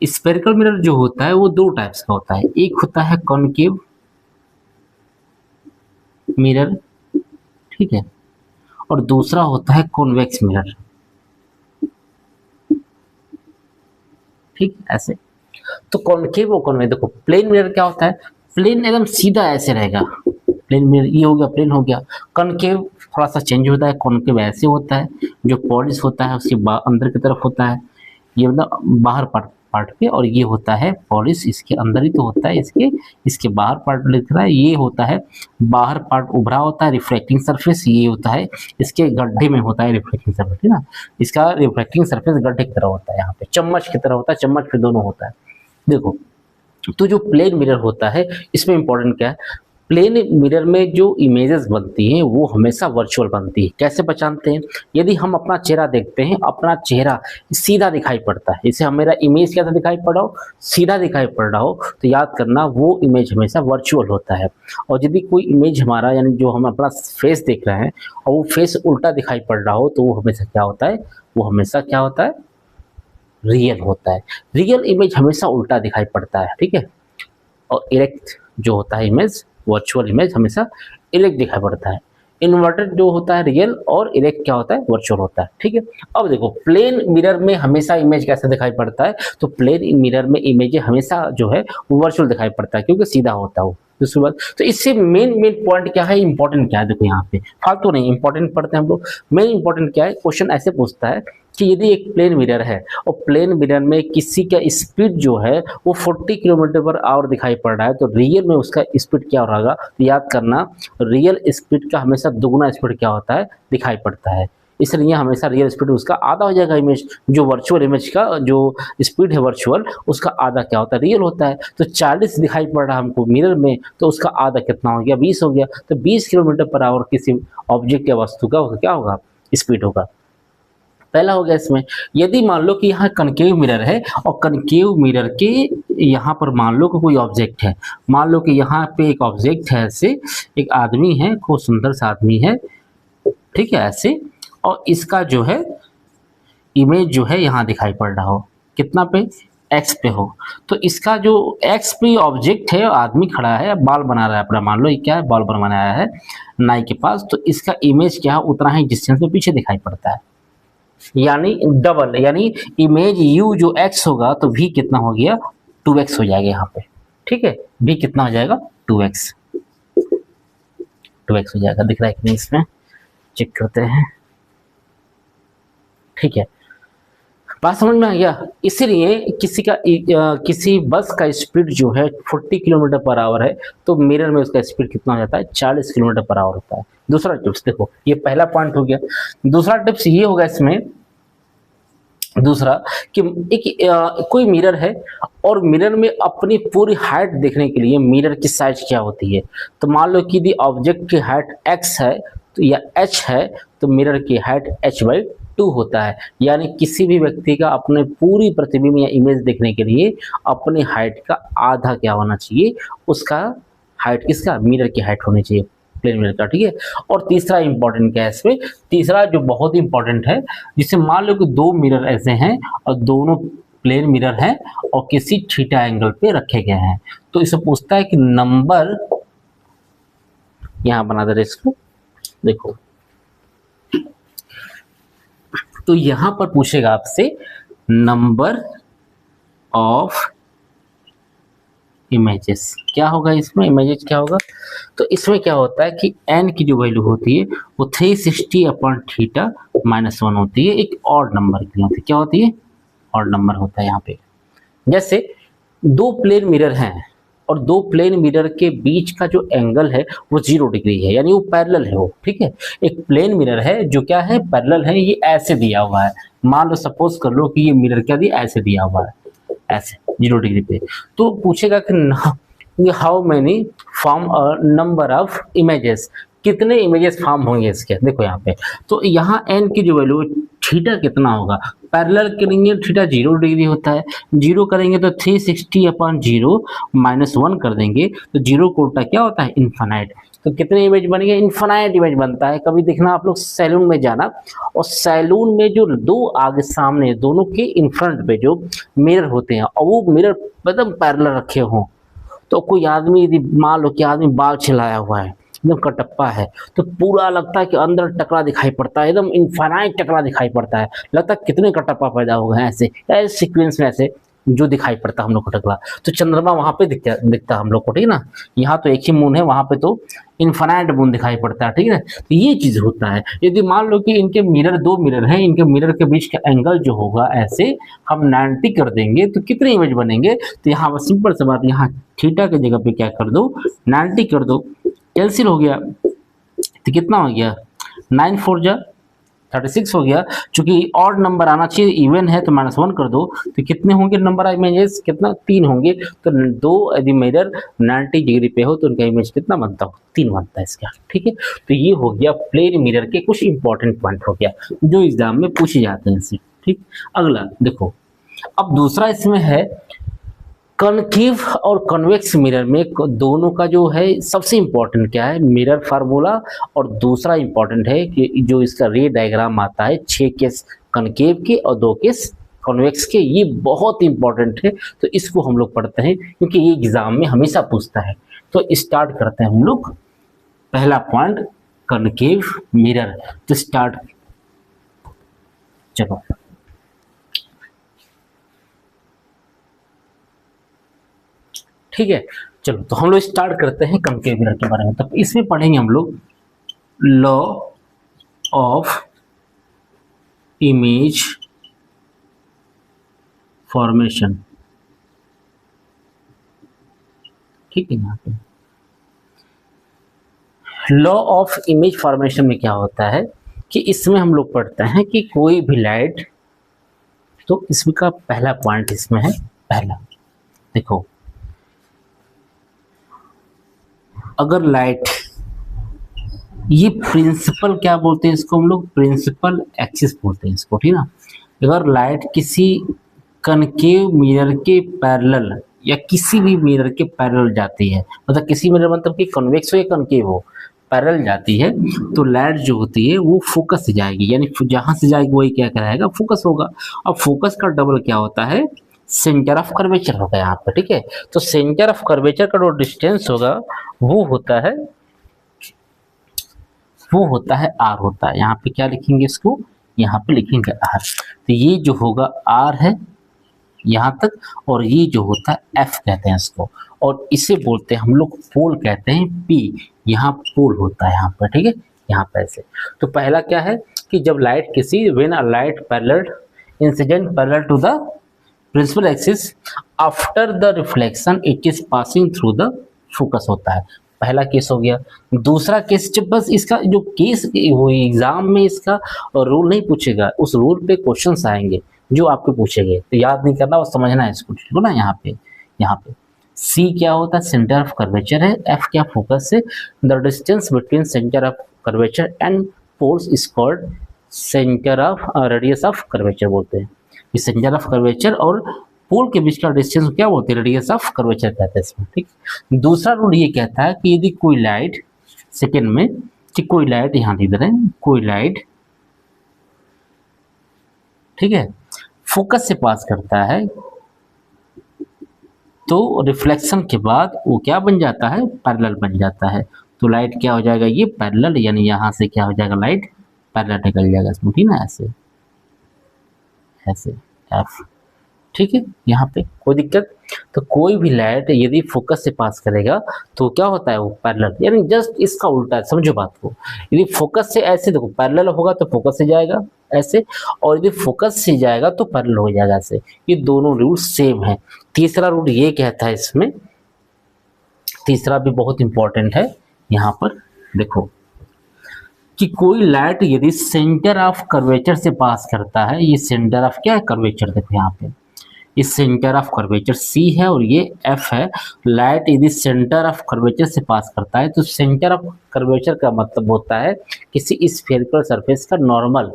स्फेरिकल मिरर जो होता है वो दो टाइप्स का होता है, एक होता है कॉनकेव मिरर, ठीक है, और दूसरा होता है कॉन्वेक्स मिरर, ठीक ऐसे। तो कॉनकेव और कॉन्वेक्स, देखो प्लेन मिरर क्या होता है, प्लेन एकदम सीधा ऐसे रहेगा, प्लेन मिरर ये हो गया, प्लेन हो गया। कॉनकेव थोड़ा सा चेंज होता है, कॉनकेव ऐसे होता है, जो पॉलिश होता है उसके अंदर की तरफ होता है, ये मतलब बाहर पार्ट पे, और ये होता है पॉलिश इसके अंदर ही तो होता है, इसके बाहर पार्ट लिख रहा है, ये होता है बाहर पार्ट उभरा होता है रिफ्लेक्टिंग सरफेस, ये होता है इसके गड्ढे में होता है रिफ्लेक्टिंग सरफेस, है ना। इसका रिफ्लेक्टिंग सरफेस गड्ढे की तरह होता है, यहाँ पे चम्मच की तरह होता है, चम्मच पे दोनों होता है। देखो तो जो प्लेन मिरर होता है इसमें इंपॉर्टेंट क्या है, प्लेन मिरर में जो इमेजेस बनती हैं वो हमेशा वर्चुअल बनती है। कैसे पहचानते हैं, यदि हम अपना चेहरा देखते हैं, अपना चेहरा सीधा दिखाई पड़ता है, इसे मेरा इमेज कैसा दिखाई पड़ रहा हो, सीधा दिखाई पड़ रहा हो, तो याद करना वो इमेज हमेशा वर्चुअल होता है। और यदि कोई इमेज हमारा यानी जो हम अपना फेस देख रहे हैं और वो फेस उल्टा दिखाई पड़ रहा हो, तो वो हमेशा क्या होता है, वो हमेशा क्या होता है, रियल होता है। रियल इमेज हमेशा उल्टा दिखाई पड़ता है, ठीक है। और इरेक्ट जो होता है इमेज, वर्चुअल इमेज हमेशा इरेक्ट दिखाई पड़ता है। इन्वर्टेड जो होता है रियल, और इरेक्ट क्या होता है, वर्चुअल होता है, ठीक है। अब देखो प्लेन मिरर में हमेशा इमेज कैसे दिखाई पड़ता है, तो प्लेन मिरर में इमेज हमेशा जो है वो वर्चुअल दिखाई पड़ता है, क्योंकि सीधा होता है वो। दूसरी बात, तो इससे मेन पॉइंट क्या है, इंपॉर्टेंट क्या है, देखो यहाँ पे फालतू नहीं, इंपॉर्टेंट पढ़ते हैं हम लोग। मेन इंपॉर्टेंट क्या है, क्वेश्चन ऐसे पूछता है कि यदि एक प्लेन मिरर है और प्लेन मिरर में किसी का स्पीड जो है वो 40 किलोमीटर पर आवर दिखाई पड़ रहा है, तो रियल में उसका स्पीड क्या होगा, तो याद करना रियल स्पीड का हमेशा दुगुना स्पीड क्या होता है, दिखाई पड़ता है। इसलिए हमेशा रियल स्पीड उसका आधा हो जाएगा, इमेज जो वर्चुअल इमेज का जो स्पीड है वर्चुअल, उसका आधा क्या होता है, रियल होता है। तो 40 दिखाई पड़ रहा है हमको मिरर में, तो उसका आधा कितना हो गया, 20 हो गया। तो 20 किलोमीटर पर आवर किसी ऑब्जेक्ट या वस्तु का क्या होगा, स्पीड होगा। पहला हो गया इसमें। यदि मान लो कि यहाँ कनकेव मिरर है और कनकेव मिरर के यहाँ पर मान लो कि कोई ऑब्जेक्ट है, मान लो कि यहाँ पे एक ऑब्जेक्ट है, ऐसे एक आदमी है, खूब सुंदर सा आदमी है, ठीक है ऐसे, और इसका जो है इमेज जो है यहाँ दिखाई पड़ रहा हो, कितना पे, एक्स पे हो। तो इसका जो एक्स पे ऑब्जेक्ट है, आदमी खड़ा है, बाल बना रहा है अपना, मान लो ये क्या है, बाल बनाया है नाई के पास, तो इसका इमेज क्या है, उतना ही डिस्टेंस पे पीछे दिखाई पड़ता है, यानी डबल, यानी इमेज u जो x होगा तो v कितना हो गया, 2x हो जाएगा यहाँ पे, ठीक है। v कितना हो जाएगा, 2x, 2x हो जाएगा, दिख रहा है कि नहीं, इसमें चेक करते हैं, ठीक है। बात समझ में आ गया। इसीलिए किसी बस का स्पीड जो है 40 किलोमीटर पर आवर है, तो मिरर में उसका स्पीड कितना हो जाता है, 40 किलोमीटर पर आवर होता है। दूसरा टिप्स देखो, ये पहला पॉइंट हो गया। दूसरा टिप्स ये होगा इसमें, दूसरा कि कोई मिरर है और मिरर में अपनी पूरी हाइट देखने के लिए मिरर की साइज क्या होती है। तो मान लो कि यदि ऑब्जेक्ट की हाइट x है तो या h है, तो मिरर की हाइट h/2 होता है। यानी किसी भी व्यक्ति का अपने पूरी प्रतिबिंब या इमेज देखने के लिए अपनी हाइट का आधा क्या होना चाहिए, उसका हाइट किसका, मिरर की हाइट होनी चाहिए, प्लेन मिरर का, ठीक है। और तीसरा इंपॉर्टेंट क्या है इसमें, तीसरा जो बहुत इंपॉर्टेंट है, जिसे मान लो कि दो मिरर ऐसे हैं और दोनों प्लेन मिरर हैं और किसी थीटा एंगल पे रखे गए हैं, तो इसे पूछता है कि नंबर, यहां बना दे रहे इसको, देखो तो यहां पर पूछेगा आपसे नंबर ऑफ इमेजेस, क्या होगा इसमें, इमेजेस क्या होगा। तो इसमें क्या होता है कि n की जो वैल्यू होती है वो 360/θ-1 होती है, एक ऑड नंबर की होती है, क्या होती है, ऑड नंबर होता है यहाँ पे। जैसे दो प्लेन मिरर हैं और दो प्लेन मिरर के बीच का जो एंगल है वो 0 डिग्री है, यानी वो पैरेलल है वो, ठीक है। एक प्लेन मिरर है जो क्या है, पैरेलल है, ये ऐसे दिया हुआ है, मान लो सपोज कर लो कि ये मिरर क्या दिया, ऐसे दिया हुआ है, ऐसे 0 डिग्री पे। तो पूछेगा कि how many form number of images, कितने इमेजेस फॉर्म होंगे इसके, देखो यहाँ पे। तो यहाँ n की जो वैल्यू, थीटा कितना होगा, पैरेलल करेंगे थीटा 0 डिग्री होता है, 0 करेंगे तो 360/0 -1 कर देंगे तो 0 को उल्टा क्या होता है, इन्फिनाइट। तो कितने इमेज बनेंगे, इन्फिनाइट इमेज बनता है। कभी देखना आप लोग सैलून में जाना, और सैलून में जो दो आगे सामने दोनों के इन फ्रंट पे जो मिरर होते हैं और वो मिरर एकदम पैरेलल रखे हों, तो कोई आदमी यदि मान लो कि आदमी बाल छिलाया हुआ है, एकदम कटप्पा है, तो पूरा लगता है कि अंदर टकरा दिखाई पड़ता है, एकदम इनफाइनाइट टकरा दिखाई पड़ता है, लगता है कितने कटप्पा पैदा हो गए ऐसे सीक्वेंस में, ऐसे जो दिखाई पड़ता है हम लोग को टकरा। तो चंद्रमा वहां पे दिखता हम लोग को, ठीक है ना। यहाँ तो एक ही मून है, वहां पे तो इनफाइनाइट मून दिखाई पड़ता है, ठीक है। तो ये चीज होता है। यदि मान लो कि इनके मिरर, दो मिरर हैं, इनके मिरर के बीच का एंगल जो होगा ऐसे हम 90 कर देंगे तो कितने इमेज बनेंगे। तो यहाँ बस सिंपल सा बात, यहाँ थीटा की जगह पे क्या कर दो, 90 कर दो, कैंसिल हो गया, तो कितना हो गया, 9 4 जा 36 हो गया। चूंकि ऑड नंबर आना चाहिए, इवन है तो -1 कर दो, तो कितने होंगे नंबर ऑफ इमेजेस, कितना, 3 होंगे। तो दो यदि मिरर 90 डिग्री पे हो तो उनका इमेज कितना बनता हो, 3 बनता है इसका, ठीक है। तो ये हो गया प्लेन मिरर के कुछ इंपॉर्टेंट पॉइंट हो गया जो एग्जाम में पूछे जाते हैं इससे, ठीक। अगला देखो, अब दूसरा इसमें है कनकेव और कन्वेक्स मिरर में दोनों का जो है सबसे इंपॉर्टेंट क्या है, मिरर फार्मूला। और दूसरा इंपॉर्टेंट है कि जो इसका रे डायग्राम आता है, 6 केस कनकेव के और 2 केस कन्वेक्स के, ये बहुत इंपॉर्टेंट है। तो इसको हम लोग पढ़ते हैं क्योंकि ये एग्जाम में हमेशा पूछता है। तो स्टार्ट करते हैं हम लोग, पहला पॉइंट कनकेव मिरर। तो स्टार्ट, चलो ठीक है। चलो तो हम लोग स्टार्ट करते हैं कनकेव मिरर के बारे में। तो इसमें पढ़ेंगे हम लोग लॉ ऑफ इमेज फॉर्मेशन, ठीक है। यहाँ पे लॉ ऑफ इमेज फॉर्मेशन में क्या होता है कि इसमें हम लोग पढ़ते हैं कि कोई भी लाइट, तो इसका पहला पॉइंट इसमें है, पहला देखो, अगर लाइट, ये प्रिंसिपल क्या बोलते हैं इसको हम लोग, प्रिंसिपल एक्सिस बोलते हैं इसको, ठीक ना। अगर लाइट किसी कनकेव मिरर के पैरेलल या किसी भी मिरर के पैरेलल जाती है, मतलब किसी मिरर मतलब कि कन्वेक्स हो या कनकेव हो, पैरेलल जाती है, तो लाइट जो होती है वो फोकस से जाएगी, यानी जहां से जाएगी वही क्या कराएगा, फोकस होगा। अब फोकस का डबल क्या होता है, सेंटर ऑफ कर्वेचर होगा यहाँ पे, ठीक है। तो सेंटर ऑफ कर्वेचर का जो डिस्टेंस होगा वो होता है आर होता है। यहाँ पे क्या लिखेंगे इसको, यहाँ पे लिखेंगे आर। तो ये जो होगा आर है यहाँ तक, और ये जो होता है एफ कहते हैं इसको, और इसे बोलते हैं हम लोग पोल कहते हैं पी, यहाँ पोल होता है यहाँ पर, ठीक है, यहाँ पे ऐसे। तो पहला क्या है कि जब लाइट किसी, when a light parallel incident parallel to the principal axis after the reflection it is passing through the focus होता है। पहला केस हो गया। दूसरा केस, जब बस इसका जो केस वो एग्जाम में इसका रूल नहीं पूछेगा, उस रूल पे क्वेश्चंस आएंगे जो आपको पूछेंगे, तो याद नहीं करना और समझना है इसको, ठीक है ना। यहाँ पे सी क्या होता है, सेंटर ऑफ कर्वेचर है। एफ क्या, फोकस है। The distance between centre of curvature and poles is called centre of radius of curvature बोलते हैं। ये सेंटर ऑफ कर्वेचर और पोल के बीच का डिस्टेंस क्या बोलते हैं, रेडियस ऑफ कर्वेचर कहते हैं इसमें, ठीक। दूसरा रूल ये कहता है कि यदि कोई लाइट, सेकेंड में कि कोई लाइट, यहाँ लिख रहे हैं, कोई लाइट, ठीक है, फोकस से पास करता है तो रिफ्लेक्शन के बाद वो क्या बन जाता है, पैरेलल बन जाता है। तो लाइट क्या हो जाएगा, ये पैरेलल, यानी यहाँ से क्या हो जाएगा, लाइट पैरेलल निकल जाएगा इसमें, ठीक ना, ऐसे ऐसे एफ, ठीक है। यहाँ पे कोई दिक्कत, तो कोई भी लाइट यदि फोकस से पास करेगा तो क्या होता है, वो पैरेलल, यानी जस्ट इसका उल्टा है, समझो बात को। यदि फोकस से ऐसे देखो पैरेलल होगा तो फोकस से जाएगा ऐसे, और यदि फोकस से जाएगा तो पैरेलल हो जाएगा ऐसे। ये दोनों रूल सेम है। तीसरा रूल ये कहता है इसमें, तीसरा भी बहुत इंपॉर्टेंट है, यहाँ पर देखो कि कोई लाइट यदि सेंटर ऑफ कर्वेचर से पास करता है, ये सेंटर ऑफ क्या है, कर्वेचर, देखो यहाँ पे इस सेंटर ऑफ कर्वेचर सी है और ये एफ है। लाइट यदि सेंटर ऑफ कर्वेचर से पास करता है तो सेंटर ऑफ कर्वेचर का मतलब होता है किसी स्फेरिकल सरफेस का नॉर्मल,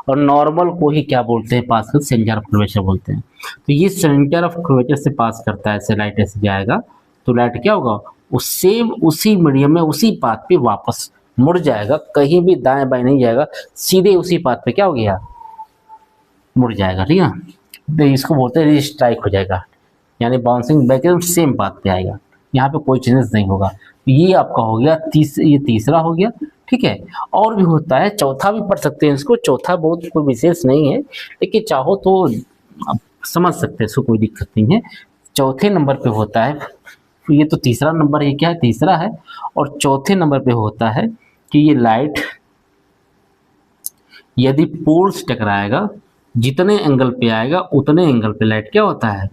और नॉर्मल को ही क्या बोलते हैं, पास कर सेंटर ऑफ कर्वेचर बोलते हैं। तो ये सेंटर ऑफ कर्वेचर से पास करता है, ऐसे लाइट ऐसे जाएगा तो लाइट क्या होगा, उसी मीडियम में उसी पाथ पे वापस मुड़ जाएगा, कहीं भी दाएं बाएं नहीं जाएगा, सीधे उसी पाथ पे क्या हो गया, मुड़ जाएगा, ठीक है। तो इसको बोलते हैं स्ट्राइक हो जाएगा, यानी बाउंसिंग बैक सेम पाथ पे आएगा, यहाँ पे कोई चेंजेस नहीं होगा। ये आपका हो गया ये तीसरा हो गया, ठीक है। और भी होता है, चौथा भी पढ़ सकते हैं इसको, चौथा बहुत कोई विशेष नहीं है, लेकिन चाहो तो आप समझ सकते हैं, इसको कोई दिक्कत नहीं है। चौथे नंबर पे होता है, ये तो तीसरा नंबर, ये क्या है, तीसरा है, और चौथे नंबर पे होता है कि ये लाइट यदि पोल्स टकराएगा, जितने एंगल पे आएगा उतने एंगल पे लाइट क्या होता है,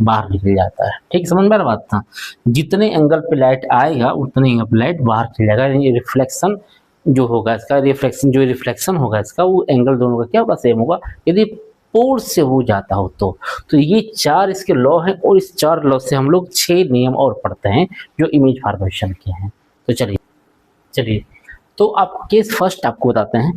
बाहर निकल जाता है, ठीक, समझ में आ रहा बात था। जितने एंगल पे लाइट आएगा उतने एंगल पे लाइट बाहर चल जाएगा, यानी रिफ्लेक्शन जो होगा इसका, रिफ्लेक्शन होगा इसका, वो एंगल दोनों का क्या होगा, सेम होगा, यदि पोल से हो जाता हो तो ये चार इसके लॉ हैं, और इस चार लॉ से हम लोग 6 नियम और पढ़ते हैं जो इमेज फॉर्मेशन के हैं। तो चलिए तो आप केस फर्स्ट आपको बताते हैं,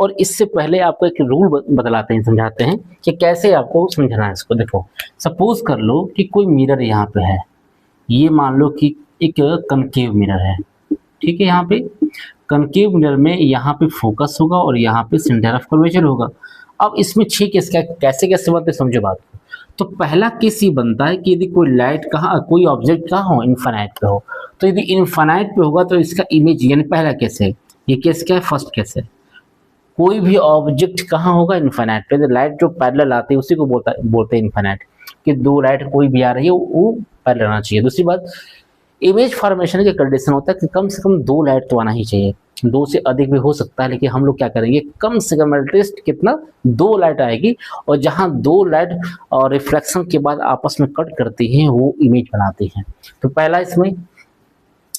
और इससे पहले आपको एक रूल बतलाते हैं, समझाते हैं कि कैसे आपको समझना है इसको। देखो, सपोज कर लो कि कोई मिरर यहाँ पे है, ये मान लो कि एक कनकेव मिरर है, ठीक है। यहाँ पे कनकेव मिरर में यहाँ पे फोकस होगा और यहाँ पे सेंटर ऑफ कर्वेचर होगा। अब इसमें 6 केस कैसे कैसे बनते, समझो बात को। तो पहला केस ये बनता है कि यदि कोई लाइट कहाँ, कोई ऑब्जेक्ट कहाँ हो, इनफाइनाइट पे हो, तो यदि इनफाइनाइट पे होगा तो इसका इमेज, यानी पहला केस है, ये केस क्या है, फर्स्ट केस है। कोई भी ऑब्जेक्ट कहाँ होगा, इनफाइनाइट पे, तो लाइट जो पैरेलल आती है उसी को बोलते हैं इनफाइनाइट, कि दो लाइट कोई भी आ रही है वो पैरेलल आना चाहिए। दूसरी बात, इमेज फॉर्मेशन की कंडीशन होता है कि कम से कम 2 लाइट तो आना ही चाहिए, 2 से अधिक भी हो सकता है, लेकिन हम लोग क्या करेंगे, कम से कम एटलीस्ट कितना, 2 लाइट आएगी, और जहाँ 2 लाइट और रिफ्लेक्शन के बाद आपस में कट करती हैं वो इमेज बनाती हैं। तो पहला इसमें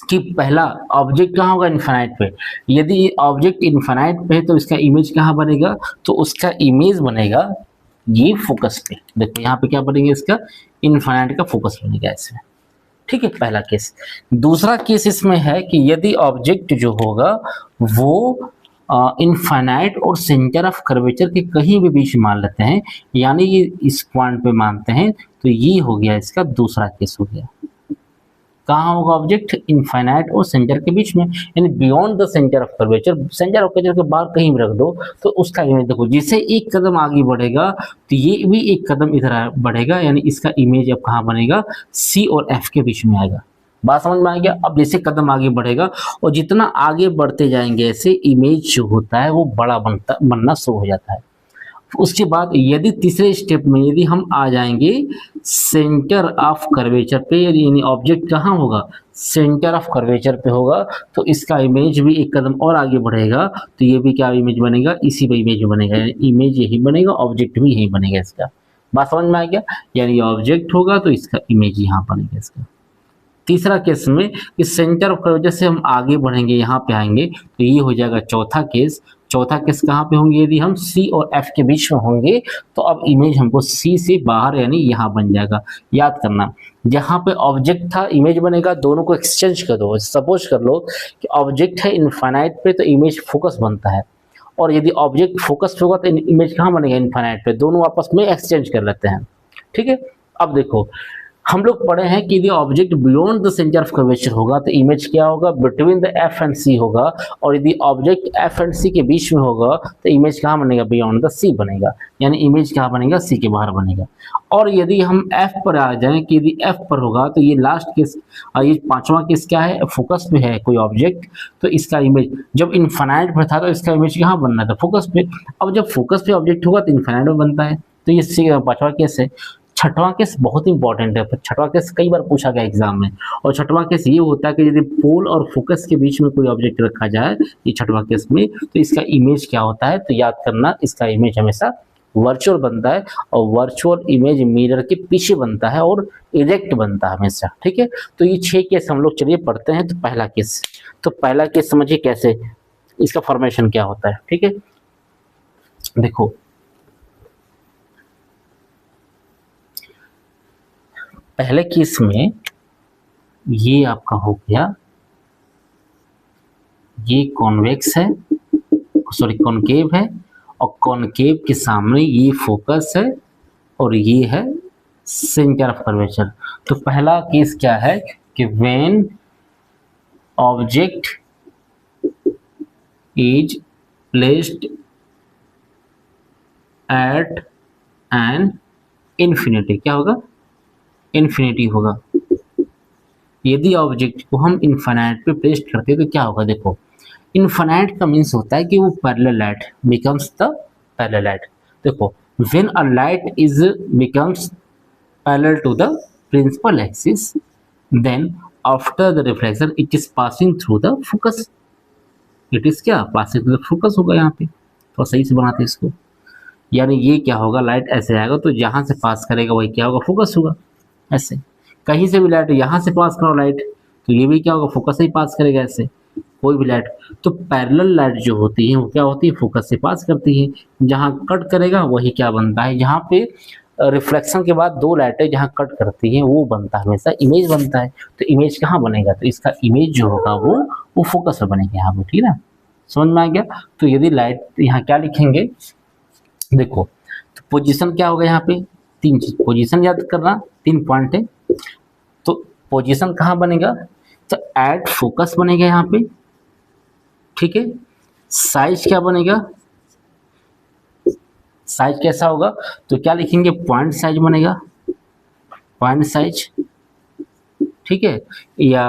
कि पहला ऑब्जेक्ट कहाँ होगा, इनफाइनाइट पे। यदि ऑब्जेक्ट इनफाइनाइट पे है तो इसका इमेज कहाँ बनेगा, तो उसका इमेज बनेगा ये फोकस पे। देखो यहाँ पे क्या बनेगा, इसका इनफाइनाइट का फोकस बनेगा इसमें, ठीक है, पहला केस। दूसरा केस इसमें है कि यदि ऑब्जेक्ट जो होगा वो इनफाइनाइट और सेंटर ऑफ कर्वेचर के कहीं भी बीच मान लेते हैं, यानी ये इस पॉइंट पे मानते हैं, तो ये हो गया इसका दूसरा केस हो गया। कहाँ होगा ऑब्जेक्ट, इनफाइनाइट और सेंटर के बीच में, यानी beyond the centre of curvature, centre of curvature के बाहर कहीं भी रख दो तो उसका इमेज देखो, जैसे एक कदम आगे बढ़ेगा तो ये भी एक कदम इधर बढ़ेगा, यानी इसका इमेज अब कहाँ बनेगा, सी और एफ के बीच में आएगा। बात समझ में आ गया। अब जैसे कदम आगे बढ़ेगा और जितना आगे बढ़ते जाएंगे ऐसे इमेज जो होता है वो बड़ा बनना शुरू हो जाता है। उसके बाद यदि तीसरे स्टेप में यदि हम आ जाएंगे सेंटर ऑफ कर्वेचर पे, यानी ऑब्जेक्ट कहाँ होगा, सेंटर ऑफ कर्वेचर पे होगा, तो इसका इमेज भी एक कदम और आगे बढ़ेगा, तो ये भी क्या इमेज बनेगा, इसी पे इमेज बनेगा, इमेज यही बनेगा, ऑब्जेक्ट भी यही बनेगा इसका। बात समझ में आ गया, यानी ऑब्जेक्ट होगा तो इसका इमेज यहाँ बनेगा इसका। तीसरा केस में इस सेंटर ऑफ कर्वेचर से हम आगे बढ़ेंगे, यहाँ पे आएंगे, तो ये हो जाएगा चौथा केस। चौथा केस कहाँ पे होंगे, यदि हम C और F के बीच में होंगे तो अब इमेज हमको C से बाहर यानी यहाँ बन जाएगा। याद करना, जहाँ पे ऑब्जेक्ट था इमेज बनेगा, दोनों को एक्सचेंज कर दो। सपोज कर लो कि ऑब्जेक्ट है इनफाइनाइट पे तो इमेज फोकस बनता है, और यदि ऑब्जेक्ट फोकस पे होगा तो इमेज कहाँ बनेगा, इनफाइनाइट पे। दोनों आपस में एक्सचेंज कर लेते हैं, ठीक है। अब देखो, हम लोग पढ़े हैं कि यदि object beyond the centre of curvature होगा तो इमेज क्या होगा, बिटवीन द एफ एंड सी होगा, और यदि ऑब्जेक्ट एफ एंड सी के बीच में होगा तो इमेज कहाँ बनेगा, बियॉन्ड द सी बनेगा, यानी इमेज कहाँ बनेगा, सी के बाहर बनेगा। और यदि हम एफ पर आ जाएं कि यदि एफ पर होगा तो ये लास्ट केस, ये पांचवा केस क्या है, फोकस पे है कोई ऑब्जेक्ट, तो इसका इमेज जब इनफाइनाइट पर था तो इसका इमेज कहाँ बनना था, फोकस पे। अब जब फोकस पे ऑब्जेक्ट होगा तो इनफाइनाइट में बनता है, तो ये पांचवा केस है। छठवां केस बहुत इंपॉर्टेंट है, छठवां केस कई बार पूछा गया एग्जाम में, और छठवां केस ये होता है कि यदि पोल और फोकस के बीच में कोई ऑब्जेक्ट रखा जाए, ये छठवां केस में, तो इसका इमेज क्या होता है, तो याद करना, इसका इमेज हमेशा वर्चुअल बनता है, और वर्चुअल इमेज मिरर के पीछे बनता है और इरेक्ट बनता है हमेशा, ठीक है। तो ये 6 केस हम लोग चलिए पढ़ते हैं। तो पहला केस समझिए कैसे, इसका फॉर्मेशन क्या होता है, ठीक है। देखो, पहले केस में ये आपका हो गया, ये कॉन्वेक्स है, सॉरी कॉनकेव है, और कॉनकेव के सामने ये फोकस है, और ये है सेंटर ऑफ कर्वेचर। तो पहला केस क्या है कि when object is placed at an infinity, क्या होगा, इन्फिनिटी होगा। यदि ऑब्जेक्ट को हम इनफाइनाइट पे प्लेस करते हैं तो क्या होगा, देखो, इनफाइनाइट का मीन्स होता है कि वो parallel light becomes the parallel light. देखो, when a light is becomes parallel to the principal axis, then after the reflection it is passing through the focus. It is क्या, पासिंग थ्रू द फोकस होगा यहाँ पे, तो सही से बनाते हैं इसको। यानी ये क्या होगा, लाइट ऐसे आएगा तो जहां से पास करेगा वही क्या होगा, फोकस होगा। ऐसे कहीं से भी लाइट यहाँ से पास करो लाइट, तो ये भी क्या होगा, फोकस से ही पास करेगा। ऐसे कोई भी लाइट, तो पैरेलल लाइट जो होती है वो क्या होती है, फोकस से पास करती है। जहाँ कट करेगा वही क्या बनता है, यहाँ पे रिफ्लेक्शन के बाद 2 लाइटें जहाँ कट करती हैं वो बनता है, हमेशा इमेज बनता है। तो इमेज कहाँ बनेगा, तो इसका इमेज जो होगा वो फोकस में बनेगा यहाँ पे, ठीक है ना, समझ में आ गया। तो यदि लाइट, यहाँ क्या लिखेंगे, देखो, तो पोजीशन क्या होगा, यहाँ पे 3 चीज, पोजीशन याद करना, 3 पॉइंट है। तो पोजीशन कहाँ बनेगा, तो एट फोकस बनेगा यहाँ पे, ठीक है। साइज क्या बनेगा, साइज कैसा होगा, तो क्या लिखेंगे, पॉइंट साइज बनेगा, पॉइंट साइज, ठीक है, या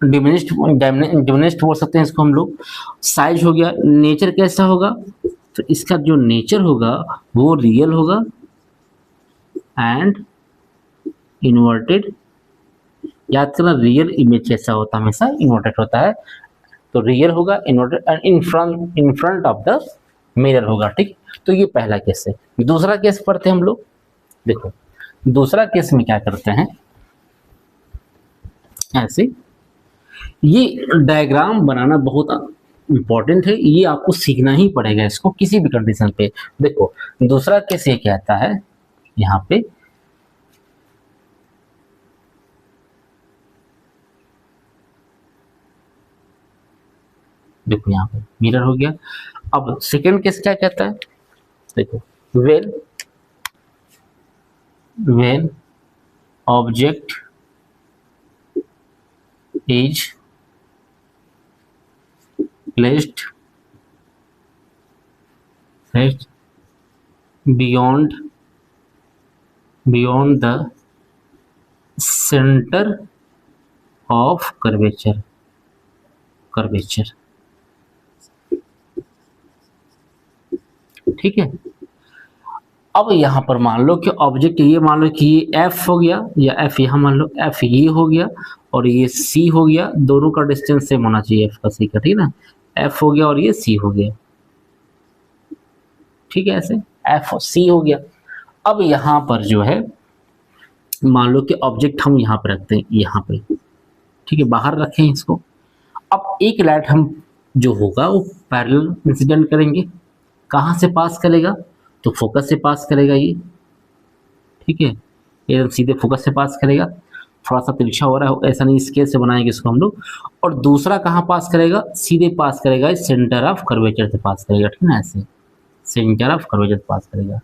डिमिनिश्ड बोल सकते हैं इसको हम लोग। साइज हो गया। नेचर कैसा होगा, तो इसका जो नेचर होगा वो रियल होगा एंड इन्वर्टेड। याद करना, रियल इमेज कैसा होता है, हमेशा इन्वर्टेड होता है। तो रियल होगा, inverted and in front of the mirror होगा, ठीक। तो ये पहला केस है। दूसरा केस पढ़ते हैं हम लोग। देखो, दूसरा केस में क्या करते हैं, ऐसे ये डायग्राम बनाना बहुत इंपॉर्टेंट है, ये आपको सीखना ही पड़ेगा इसको किसी भी कंडीशन पे। देखो, दूसरा केस ये कहता है, यहाँ पे देखो, यहाँ पे मिरर हो गया। अब सेकंड केस क्या कहता है, देखो, when object is placed beyond the center of curvature, ठीक है। अब यहाँ पर मान लो कि ऑब्जेक्ट ये मान लो कि ये एफ हो गया, या एफ यहाँ मान लो एफ ये हो गया और ये सी हो गया, दोनों का डिस्टेंस सेम होना चाहिए एफ का सी का, ठीक है ना। एफ हो गया और ये सी हो गया, ठीक है, ऐसे एफ और सी हो गया। अब यहाँ पर जो है मान लो कि ऑब्जेक्ट हम यहाँ पे रखते हैं, यहाँ पे, ठीक है, बाहर रखें इसको। अब एक लाइट हम जो होगा वो पैरेलल इंसिडेंट करेंगे, कहाँ से पास करेगा, तो फोकस से पास करेगा ये, ठीक है, एकदम सीधे फोकस से पास करेगा। थोड़ा सा तिरछा हो रहा है, ऐसा नहीं, स्केल से बनाएंगे इसको हम लोग। और दूसरा कहाँ पास करेगा, सीधे पास करेगा, सेंटर ऑफ कर्वेचर से पास करेगा, ठीक है ना, ऐसे सेंटर ऑफ कर्वेचर से पास करेगा।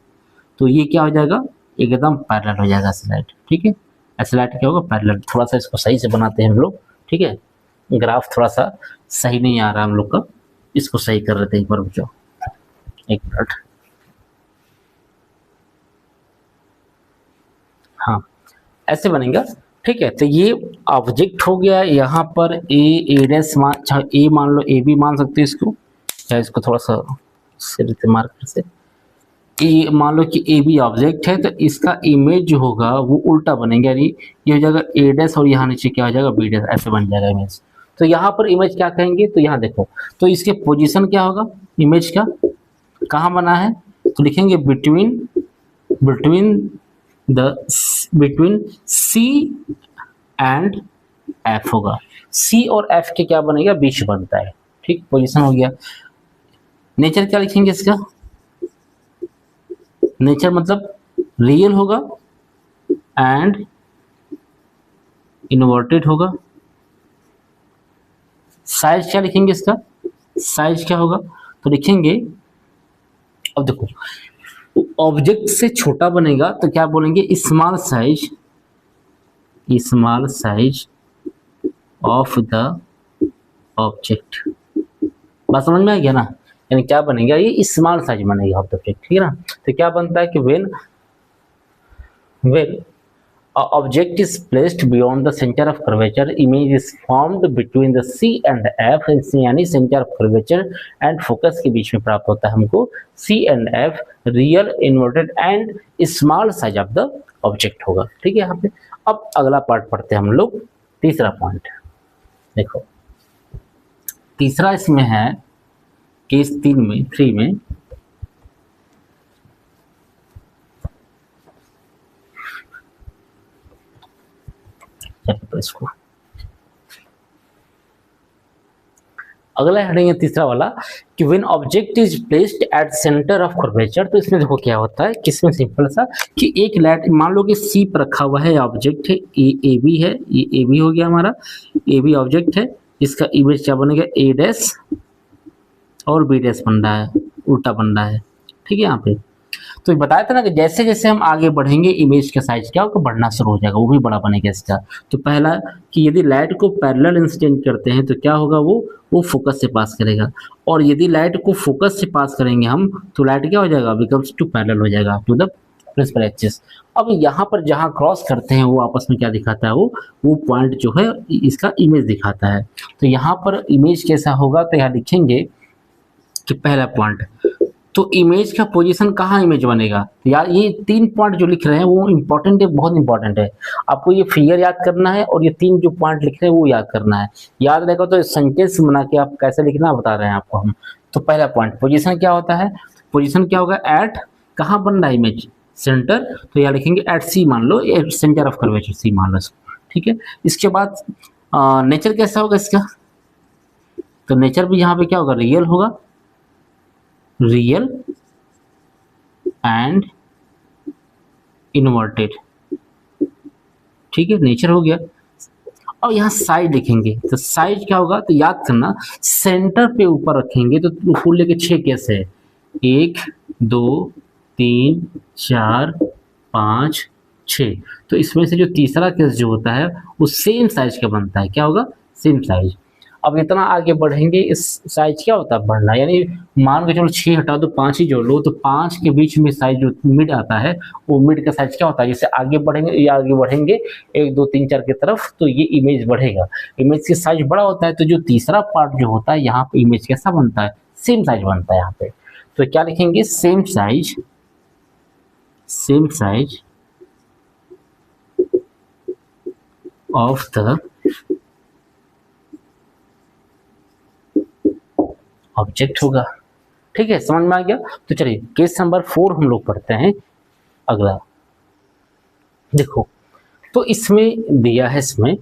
तो ये क्या हो जाएगा, एकदम पैरेलल हो जाएगा स्लाइड, ठीक है। स्लाइड क्या होगा, पैरेलल। थोड़ा सा इसको सही से बनाते हैं हम लोग, ठीक है, ग्राफ थोड़ा सा सही नहीं आ रहा हम लोग का, इसको सही कर लेते हैं एक बार बच्चों, एक मिनट। हाँ, ऐसे बनेगा, ठीक है। तो ये ऑब्जेक्ट हो गया, यहाँ पर ए डैश मान, ए मान लो, ए भी मान सकते हो इसको, या इसको थोड़ा सा सिर मार्कर से, ये मान लो कि ए बी ऑब्जेक्ट है, तो इसका इमेज जो होगा वो उल्टा बनेगा, यानी ये हो जाएगा ए डैश और यहाँ नीचे क्या हो जाएगा, बी डैश, ऐसे बन जाएगा इमेज। तो यहाँ पर इमेज क्या कहेंगे, तो यहाँ देखो, तो इसके पोजीशन क्या होगा इमेज का, कहाँ बना है, तो लिखेंगे बिटवीन सी एंड एफ होगा। सी और एफ के क्या बनेगा, बीच बनता है, ठीक, पोजीशन हो गया। नेचर क्या लिखेंगे इसका, नेचर मतलब रियल होगा एंड इन्वर्टेड होगा। साइज क्या लिखेंगे इसका, साइज क्या होगा, तो लिखेंगे, अब देखो ऑब्जेक्ट से छोटा बनेगा तो क्या बोलेंगे, small size of the object. बात समझ में आ गया ना, यानी क्या बनेगा, ये स्मॉल साइज बनेगा ऑफ द ऑब्जेक्ट, ठीक है ना। तो क्या बनता है कि when object is placed beyond the center of curvature, image is formed between the C and F, यानी centre of curvature and focus के बीच में प्राप्त होता है हमको C and F, real, inverted and small size of the object होगा, ठीक है। यहाँ पे अब अगला पार्ट पढ़ते हैं हम लोग, तीसरा पॉइंट देखो, तीसरा इसमें है केस 3 में तो इसको अगला हेडिंग है तीसरा वाला कि when object is placed at centre of curvature. तो इसमें देखो क्या होता है, किसमें सिंपल सा कि एक लाइट मान लो कि सी पर रखा हुआ है, ऑब्जेक्ट है ए बी है, ये ए बी हो गया हमारा, ए बी ऑब्जेक्ट है, इसका इमेज क्या बनेगा, ए डैश और बी डैश बन रहा है, उल्टा बन रहा है, ठीक है। यहाँ पे तो बताया था ना कि जैसे जैसे हम आगे बढ़ेंगे इमेज का साइज क्या होगा, बढ़ना शुरू हो जाएगा, वो भी बड़ा बनेगा इसका। तो पहला कि यदि लाइट को पैरेलल इंसिडेंट करते हैं तो क्या होगा, वो फोकस से पास करेगा, और यदि लाइट को फोकस से पास करेंगे हम तो लाइट क्या हो जाएगा, बिकम्स टू पैरेलल हो जाएगा टू द प्रिंसिपल एक्सिस। अब यहाँ पर जहाँ क्रॉस करते हैं वो आपस में क्या दिखाता है, वो पॉइंट जो है इसका इमेज दिखाता है। तो यहाँ पर इमेज कैसा होगा, तो यहाँ लिखेंगे कि पहला पॉइंट, तो इमेज का पोजीशन कहाँ इमेज बनेगा, यार ये 3 पॉइंट जो लिख रहे हैं वो इंपॉर्टेंट है, बहुत इंपॉर्टेंट है। आपको ये फिगर याद करना है और ये 3 जो पॉइंट लिख रहे हैं वो याद करना है। याद रहेगा तो सेंटेंस बना के आप कैसे लिखना बता रहे हैं आपको हम। तो पहला पॉइंट पोजीशन क्या होता है, पोजीशन क्या होगा, एट कहाँ बन रहा है इमेज, सेंटर, तो यहाँ लिखेंगे एट सी, मान लो सेंटर ऑफ कर्वेचर सी मान लो, ठीक है। इसके बाद नेचर कैसा होगा इसका, तो नेचर भी यहाँ पे क्या होगा, रियल होगा, रियल एंड इन्वर्टेड, ठीक है, नेचर हो गया। और यहाँ साइड लिखेंगे, तो साइज क्या होगा, तो याद करना सेंटर पे ऊपर रखेंगे तो फुल लेके 6 केस है, 1 2 3 4 5 6। तो इसमें से जो तीसरा केस जो होता है वो सेम साइज का बनता है, क्या होगा, सेम साइज। अब इतना आगे बढ़ेंगे इस साइज क्या होता है, बढ़ना, यानी मान के चलो 6 हटा दो 5 ही जोड़ लो, तो 5 के बीच में साइज जो मिड आता है वो मिड का साइज क्या होता है, जैसे आगे बढ़ेंगे या आगे बढ़ेंगे 1 2 3 4 की तरफ तो ये इमेज बढ़ेगा, इमेज की साइज बड़ा होता है। तो जो तीसरा पार्ट जो होता है यहाँ पे इमेज कैसा बनता है, सेम साइज बनता है यहाँ पे। तो क्या लिखेंगे, same size of the object होगा। ठीक है, समझ में आ गया। तो चलिए केस नंबर 4 हम लोग पढ़ते हैं। अगला देखो, तो इसमें दिया है, इसमें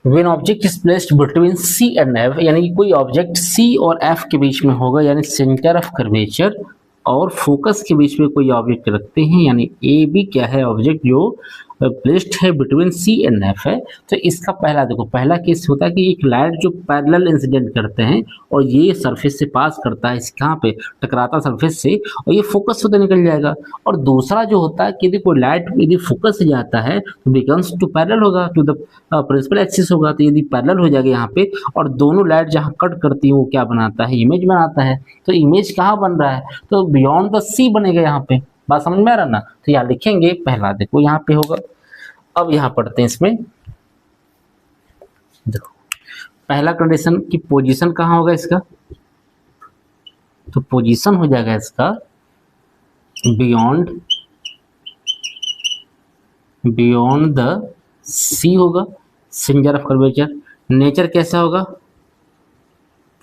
when object is placed between C and F, यानी कि कोई ऑब्जेक्ट सी और एफ के बीच में होगा, यानी सेंटर ऑफ कर्वेचर और फोकस के बीच में कोई ऑब्जेक्ट रखते हैं, यानी ए बी क्या है, ऑब्जेक्ट जो प्लेस्ड है बिटवीन सी एंड एफ है। तो इसका पहला देखो, पहला केस होता है कि एक लाइट जो पैरेलल इंसिडेंट करते हैं और ये सरफेस से पास करता है, इस कहाँ पे टकराता सरफेस से, और ये फोकस होते निकल जाएगा। और दूसरा जो होता है कि यदि कोई लाइट यदि फोकस से जाता है तो बिकम्स टू पैरेलल होगा, टू द प्रिंसिपल एक्सिस होगा। तो यदि पैरेलल हो जाएगा यहाँ पे, और दोनों लाइट जहाँ कट करती है वो क्या बनाता है, इमेज बनाता है। तो इमेज कहाँ बन रहा है, तो बियॉन्ड द सी बनेगा यहाँ पे। बात समझ में आ रहा ना। तो यहाँ लिखेंगे, पहला देखो यहाँ पे होगा। अब यहाँ पढ़ते हैं, इसमें देखो पहला कंडीशन की पोजीशन कहाँ होगा इसका, तो पोजीशन हो जाएगा इसका बियॉन्ड द सी होगा, सेंटर ऑफ कर्वेचर। नेचर कैसा होगा,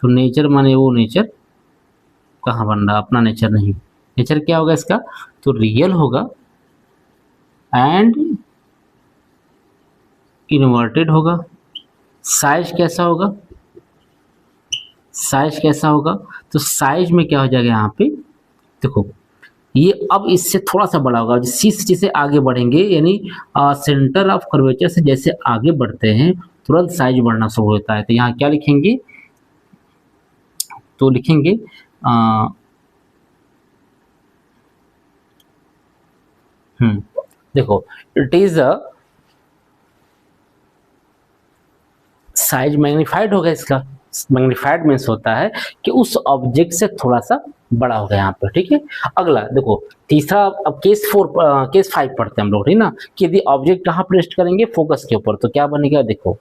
तो नेचर माने वो नेचर कहाँ बन रहा, अपना नेचर नहीं, नेचर क्या होगा इसका, तो रियल होगा एंड इन्वर्टेड होगा। साइज कैसा होगा, तो साइज में क्या हो जाएगा यहाँ पे, देखो ये अब इससे थोड़ा सा बड़ा होगा, सी से आगे बढ़ेंगे, यानी सेंटर ऑफ कर्वेचर से जैसे आगे बढ़ते हैं तुरंत साइज बढ़ना शुरू होता है। तो यहाँ क्या लिखेंगे, तो लिखेंगे देखो it is a size magnified होगा, इसका मैग्नीफाइड मीन्स होता है कि उस ऑब्जेक्ट से थोड़ा सा बड़ा होगा यहाँ पर। ठीक है, अगला देखो तीसरा, अब केस 5 पढ़ते हैं हम लोग, ठीक ना, कि यदि ऑब्जेक्ट कहाँ प्लेस करेंगे, फोकस के ऊपर, तो क्या बनेगा, देखो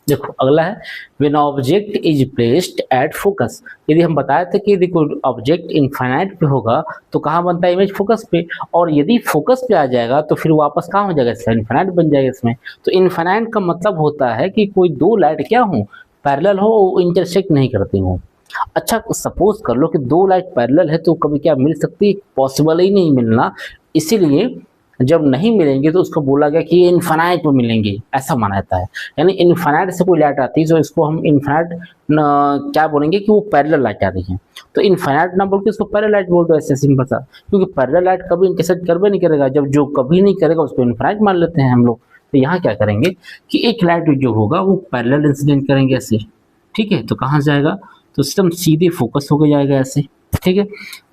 अगला है when object is placed at focus. यदि हम बताए थे कि यदि कोई ऑब्जेक्ट इनफाइनाइट पे होगा तो कहाँ बनता है, इमेज फोकस पे, और यदि फोकस पे आ जाएगा तो फिर वापस कहाँ हो जाएगा, इसका इनफाइनाइट बन जाएगा इसमें। तो इनफाइनाइट का मतलब होता है कि कोई दो लाइट क्या हो, पैरेलल हो, इंटरसेक्ट नहीं करती हो। अच्छा सपोज कर लो कि दो लाइट पैरेलल है तो कभी क्या मिल सकती है, पॉसिबल ही नहीं मिलना, इसीलिए जब नहीं मिलेंगे तो उसको बोला गया कि ये इनफाइनाइट में मिलेंगे, ऐसा माना जाता है। यानी इनफाइनाइट से कोई लाइट आती है तो इसको हम इनफाइनाइट क्या बोलेंगे कि वो पैरेलल लाइट आ रही है। तो इनफाइनाइट ना बोल के उसको पैरेलल लाइट बोल दो, ऐसे सिंपल सा, क्योंकि पैरेलल लाइट कभी इंटरसेक्ट करबे नहीं करेगा, जब जो कभी नहीं करेगा उसको इनफाइनाइट मान लेते हैं हम लोग। तो यहाँ क्या करेंगे कि एक लाइट जो होगा वो पैरेलल इंसिडेंट करेंगे ऐसे, ठीक है, तो कहाँ जाएगा, तो सिस्टम सीधे फोकस होकर जाएगा ऐसे। ठीक है,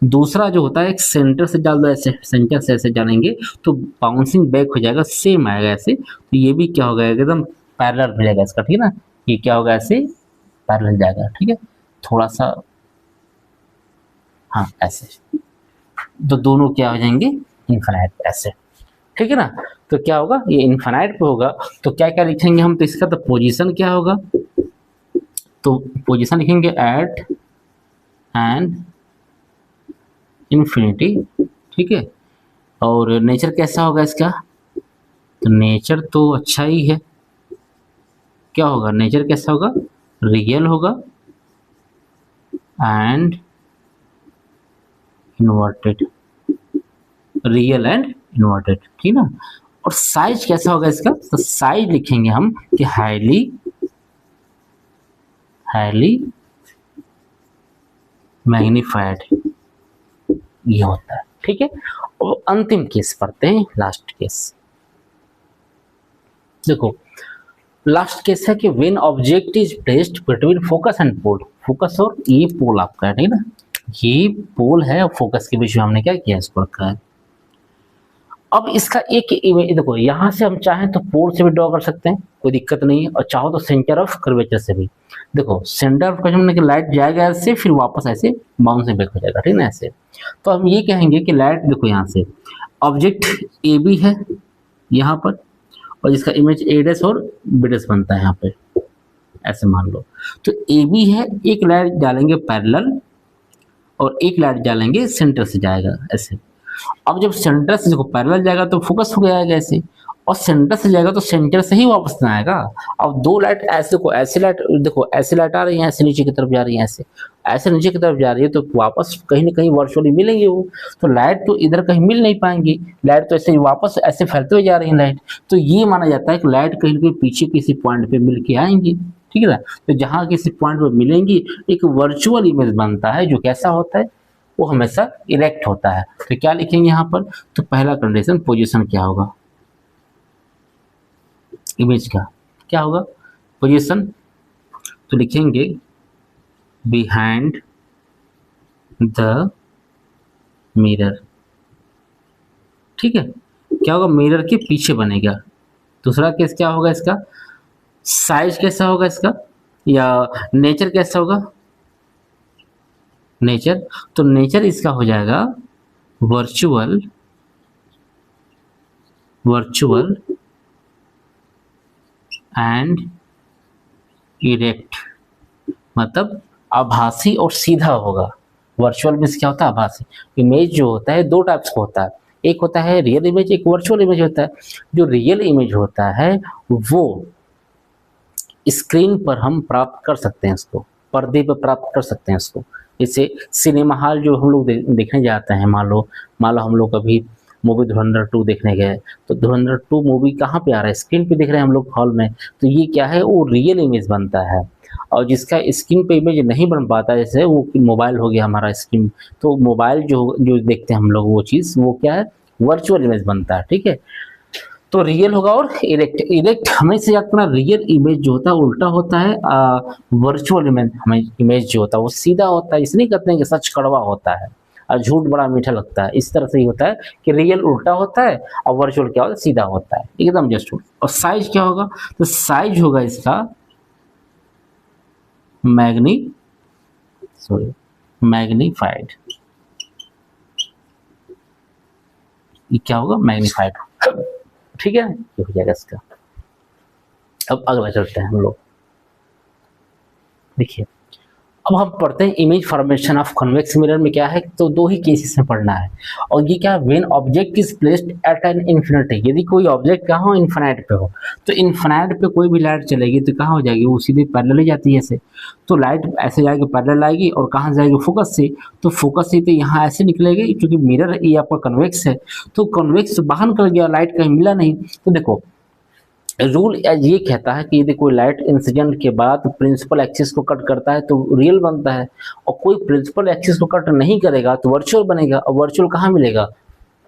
दूसरा जो होता है एक सेंटर से डाल दो, ऐसे सेंटर से ऐसे डालेंगे तो बाउंसिंग बैक हो जाएगा, सेम आएगा ऐसे। तो ये भी क्या होगा, एकदम पैरेलल मिलेगा इसका, ठीक है ना, ये क्या होगा, ऐसे पैरेलल जाएगा। ठीक है, थोड़ा सा हाँ ऐसे, तो दोनों क्या हो जाएंगे, इनफाइनाइट ऐसे। ठीक है ना, तो क्या होगा, ये इनफाइनाइट पे होगा तो क्या क्या लिखेंगे हम, तो इसका तो पोजीशन क्या होगा, तो पोजीशन लिखेंगे एट एंड इन्फिनिटी। ठीक है, और नेचर कैसा होगा इसका, तो नेचर तो अच्छा ही है, क्या होगा, नेचर कैसा होगा, रियल होगा and inverted, real and inverted, ठीक ना। और साइज कैसा होगा इसका, तो साइज लिखेंगे हम कि हाईली मैग्नीफाइड, ये होता है। ठीक है, और अंतिम केस पढ़ते हैं, लास्ट केस। देखो लास्ट केस है कि when object is placed between focus and pole, focus और ये पोल आपका है, ठीक है ना, ये पोल है और फोकस के बीच में हमने क्या किया, इसको रखा है। अब इसका एक इमेज देखो, यहां से हम चाहें तो पोल से भी ड्रॉ कर सकते हैं, कोई दिक्कत नहीं है, और चाहो तो सेंटर ऑफ कर्वेचर से भी। देखो सेंटर ऑफ कर्वेचर में लाइट जाएगा ऐसे, फिर वापस ऐसे बाउंस से बैक हो जाएगा, ठीक है ना, ऐसे। तो हम ये कहेंगे कि लाइट देखो यहाँ से ऑब्जेक्ट ए बी है यहाँ पर, और जिसका इमेज ए डैश और बी डैश बनता है यहाँ पे, ऐसे मान लो। तो ए बी है, एक लाइट डालेंगे पैरेलल और एक लाइट डालेंगे सेंटर से जाएगा ऐसे। अब जब सेंटर से देखो पैरेलल जाएगा तो फोकस हो जाएगा ऐसे, और सेंटर से जाएगा तो सेंटर से ही वापस ना आएगा। अब दो लाइट ऐसे को ऐसे लाइट देखो, ऐसे लाइट आ रही है, ऐसे नीचे की तरफ जा रही है, ऐसे ऐसे नीचे की तरफ जा रही है, तो वापस कहीं ना कहीं वर्चुअली मिलेंगे वो। तो लाइट तो इधर कहीं मिल नहीं पाएंगी, लाइट तो ऐसे ही वापस ऐसे फैलते हुए जा रही है लाइट। तो ये माना जाता है कि लाइट कहीं ना कहीं पीछे किसी पॉइंट पे मिल के आएंगी, ठीक है ना। तो जहाँ किसी पॉइंट पे मिलेंगी एक वर्चुअल इमेज बनता है, जो कैसा होता है, वो हमेशा इरेक्ट होता है। तो क्या लिखेंगे यहाँ पर, तो पहला कंडीशन पोजीशन क्या होगा, इमेज का क्या होगा, पोजीशन। तो लिखेंगे बिहाइंड द मिरर, ठीक है। क्या होगा, मिरर के पीछे बनेगा। दूसरा केस क्या होगा इसका, साइज कैसा होगा इसका, या नेचर कैसा होगा, नेचर। तो नेचर इसका हो जाएगा वर्चुअल, वर्चुअल एंड इरेक्ट, मतलब आभासी और सीधा होगा। वर्चुअल मीन्स क्या होता है, आभासी। इमेज जो होता है दो टाइप्स का होता है, एक होता है रियल इमेज, एक वर्चुअल इमेज होता है। जो रियल इमेज होता है वो स्क्रीन पर हम प्राप्त कर सकते हैं, इसको पर्दे पर प्राप्त कर सकते हैं इसको। जैसे सिनेमा हॉल जो हम लोग देखने जाते हैं, मान लो हम लोग कभी मूवी धुरंधर 2 देखने गए, तो धुरंधर 2 मूवी कहाँ पे आ रहा है, स्क्रीन पे देख रहे हैं हम लोग हॉल में। तो ये क्या है, वो रियल इमेज बनता है। और जिसका स्क्रीन पे इमेज नहीं बन पाता, जैसे वो मोबाइल हो गया हमारा स्क्रीन, तो मोबाइल जो जो देखते हैं हम लोग, वो चीज़ वो क्या है, वर्चुअल इमेज बनता है, ठीक है। तो रियल होगा और इरेक्ट। इरेक्ट हमेशा याद करना, रियल इमेज जो होता है उल्टा होता है, वर्चुअल इमेज हमें इमेज जो होता है वो सीधा होता है। इसलिए कहते हैं कि सच कड़वा होता है और झूठ बड़ा मीठा लगता है। इस तरह से ही होता है कि रियल उल्टा होता है और वर्चुअल क्या होता है, सीधा होता है, एकदम जस्ट। और साइज क्या होगा, तो साइज होगा इसका मैग्नीफाइड। ये क्या होगा, मैग्नीफाइड, ठीक है, ये हो जाएगा इसका। अब अगला चलते हैं हम लोग, देखिए अब हम पढ़ते हैं image formation of convex mirror में क्या है। तो दो ही केसेस में पढ़ना है, और ये क्या है, when object is placed at an infinity, यदि कोई ऑब्जेक्ट कहाँ हो, इन्फिनाइट पे हो, तो इन्फिनाइट पे कोई भी लाइट चलेगी तो कहाँ हो जाएगी, वो सीधे पैरेलल जाती है ऐसे। तो लाइट ऐसे जाएगी पैरेलल आएगी, और कहाँ जाएगी, फोकस से। तो फोकस से तो यहाँ ऐसे निकलेगी, क्योंकि मिरर ये आपका कन्वेक्स है, तो कन्वेक्स बाहर निकल गया, लाइट कहीं मिला नहीं। तो देखो रूल ये कहता है कि यदि कोई लाइट इंसिडेंट के बाद प्रिंसिपल एक्सिस को कट करता है तो रियल बनता है, और कोई प्रिंसिपल एक्सिस को कट नहीं करेगा तो वर्चुअल बनेगा। और वर्चुअल कहाँ मिलेगा,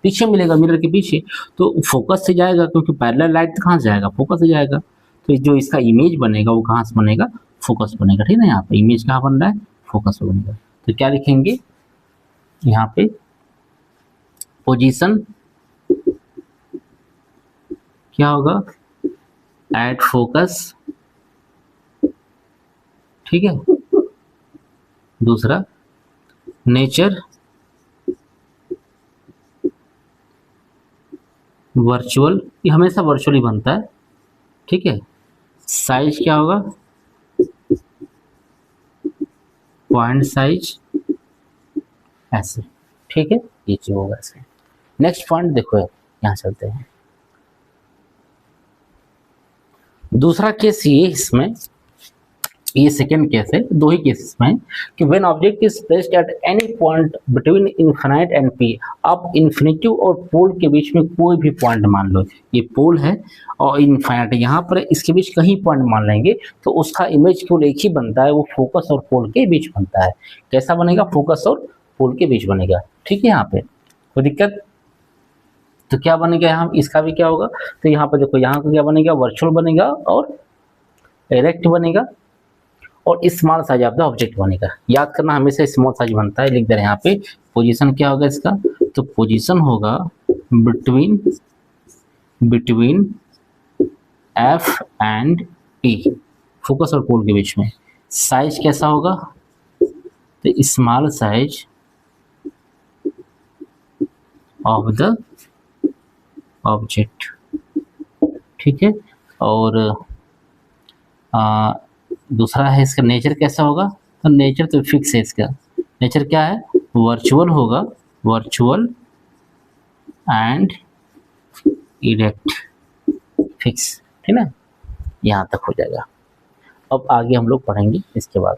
पीछे मिलेगा, मिरर के पीछे। तो फोकस से जाएगा, क्योंकि पैरेलल लाइट कहाँ से जाएगा, फोकस से जाएगा। तो जो इसका इमेज बनेगा वो कहाँ से बनेगा, फोकस बनेगा, ठीक है। यहाँ पे इमेज कहाँ बन रहा है, फोकस बनेगा। तो क्या लिखेंगे यहाँ पे, पोजीशन क्या होगा, एट फोकस, ठीक है। दूसरा नेचर, वर्चुअल, ये हमेशा वर्चुअली बनता है, ठीक है। साइज क्या होगा, पॉइंट साइज, ऐसे, ठीक है, ये चीज होगा ऐसे। नेक्स्ट पॉइंट देखो, यहाँ चलते हैं। दूसरा केस ये, इसमें ये सेकेंड केस है, दो ही केसेस में, कि when object is placed at any point between infinite and P. आप इन्फिनिटिव और पोल के बीच में कोई भी पॉइंट मान लो, ये पोल है और इन्फिनाइट, यहाँ पर इसके बीच कहीं पॉइंट मान लेंगे तो उसका इमेज केवल एक ही बनता है, वो फोकस और पोल के बीच बनता है। कैसा बनेगा, फोकस और पोल के बीच बनेगा, ठीक है। यहाँ पे कोई दिक्कत, तो क्या बनेगा यहाँ, इसका भी क्या होगा, तो यहाँ पर देखो, यहाँ का क्या बनेगा, वर्चुअल बनेगा और इरेक्ट बनेगा, और small size of the object बनेगा। याद करना हमेशा स्मॉल साइज बनता है, लिख दे रहे हैं यहाँ पे। पोजीशन क्या होगा इसका, तो पोजीशन होगा between F and P, focus और पोल के बीच में। साइज कैसा होगा, तो small size of the object, ठीक है। और दूसरा है इसका नेचर कैसा होगा, तो नेचर तो फिक्स है, इसका नेचर क्या है, वर्चुअल होगा, वर्चुअल एंड इरेक्ट फिक्स, ठीक ना, यहाँ तक हो जाएगा। अब आगे हम लोग पढ़ेंगे इसके बाद।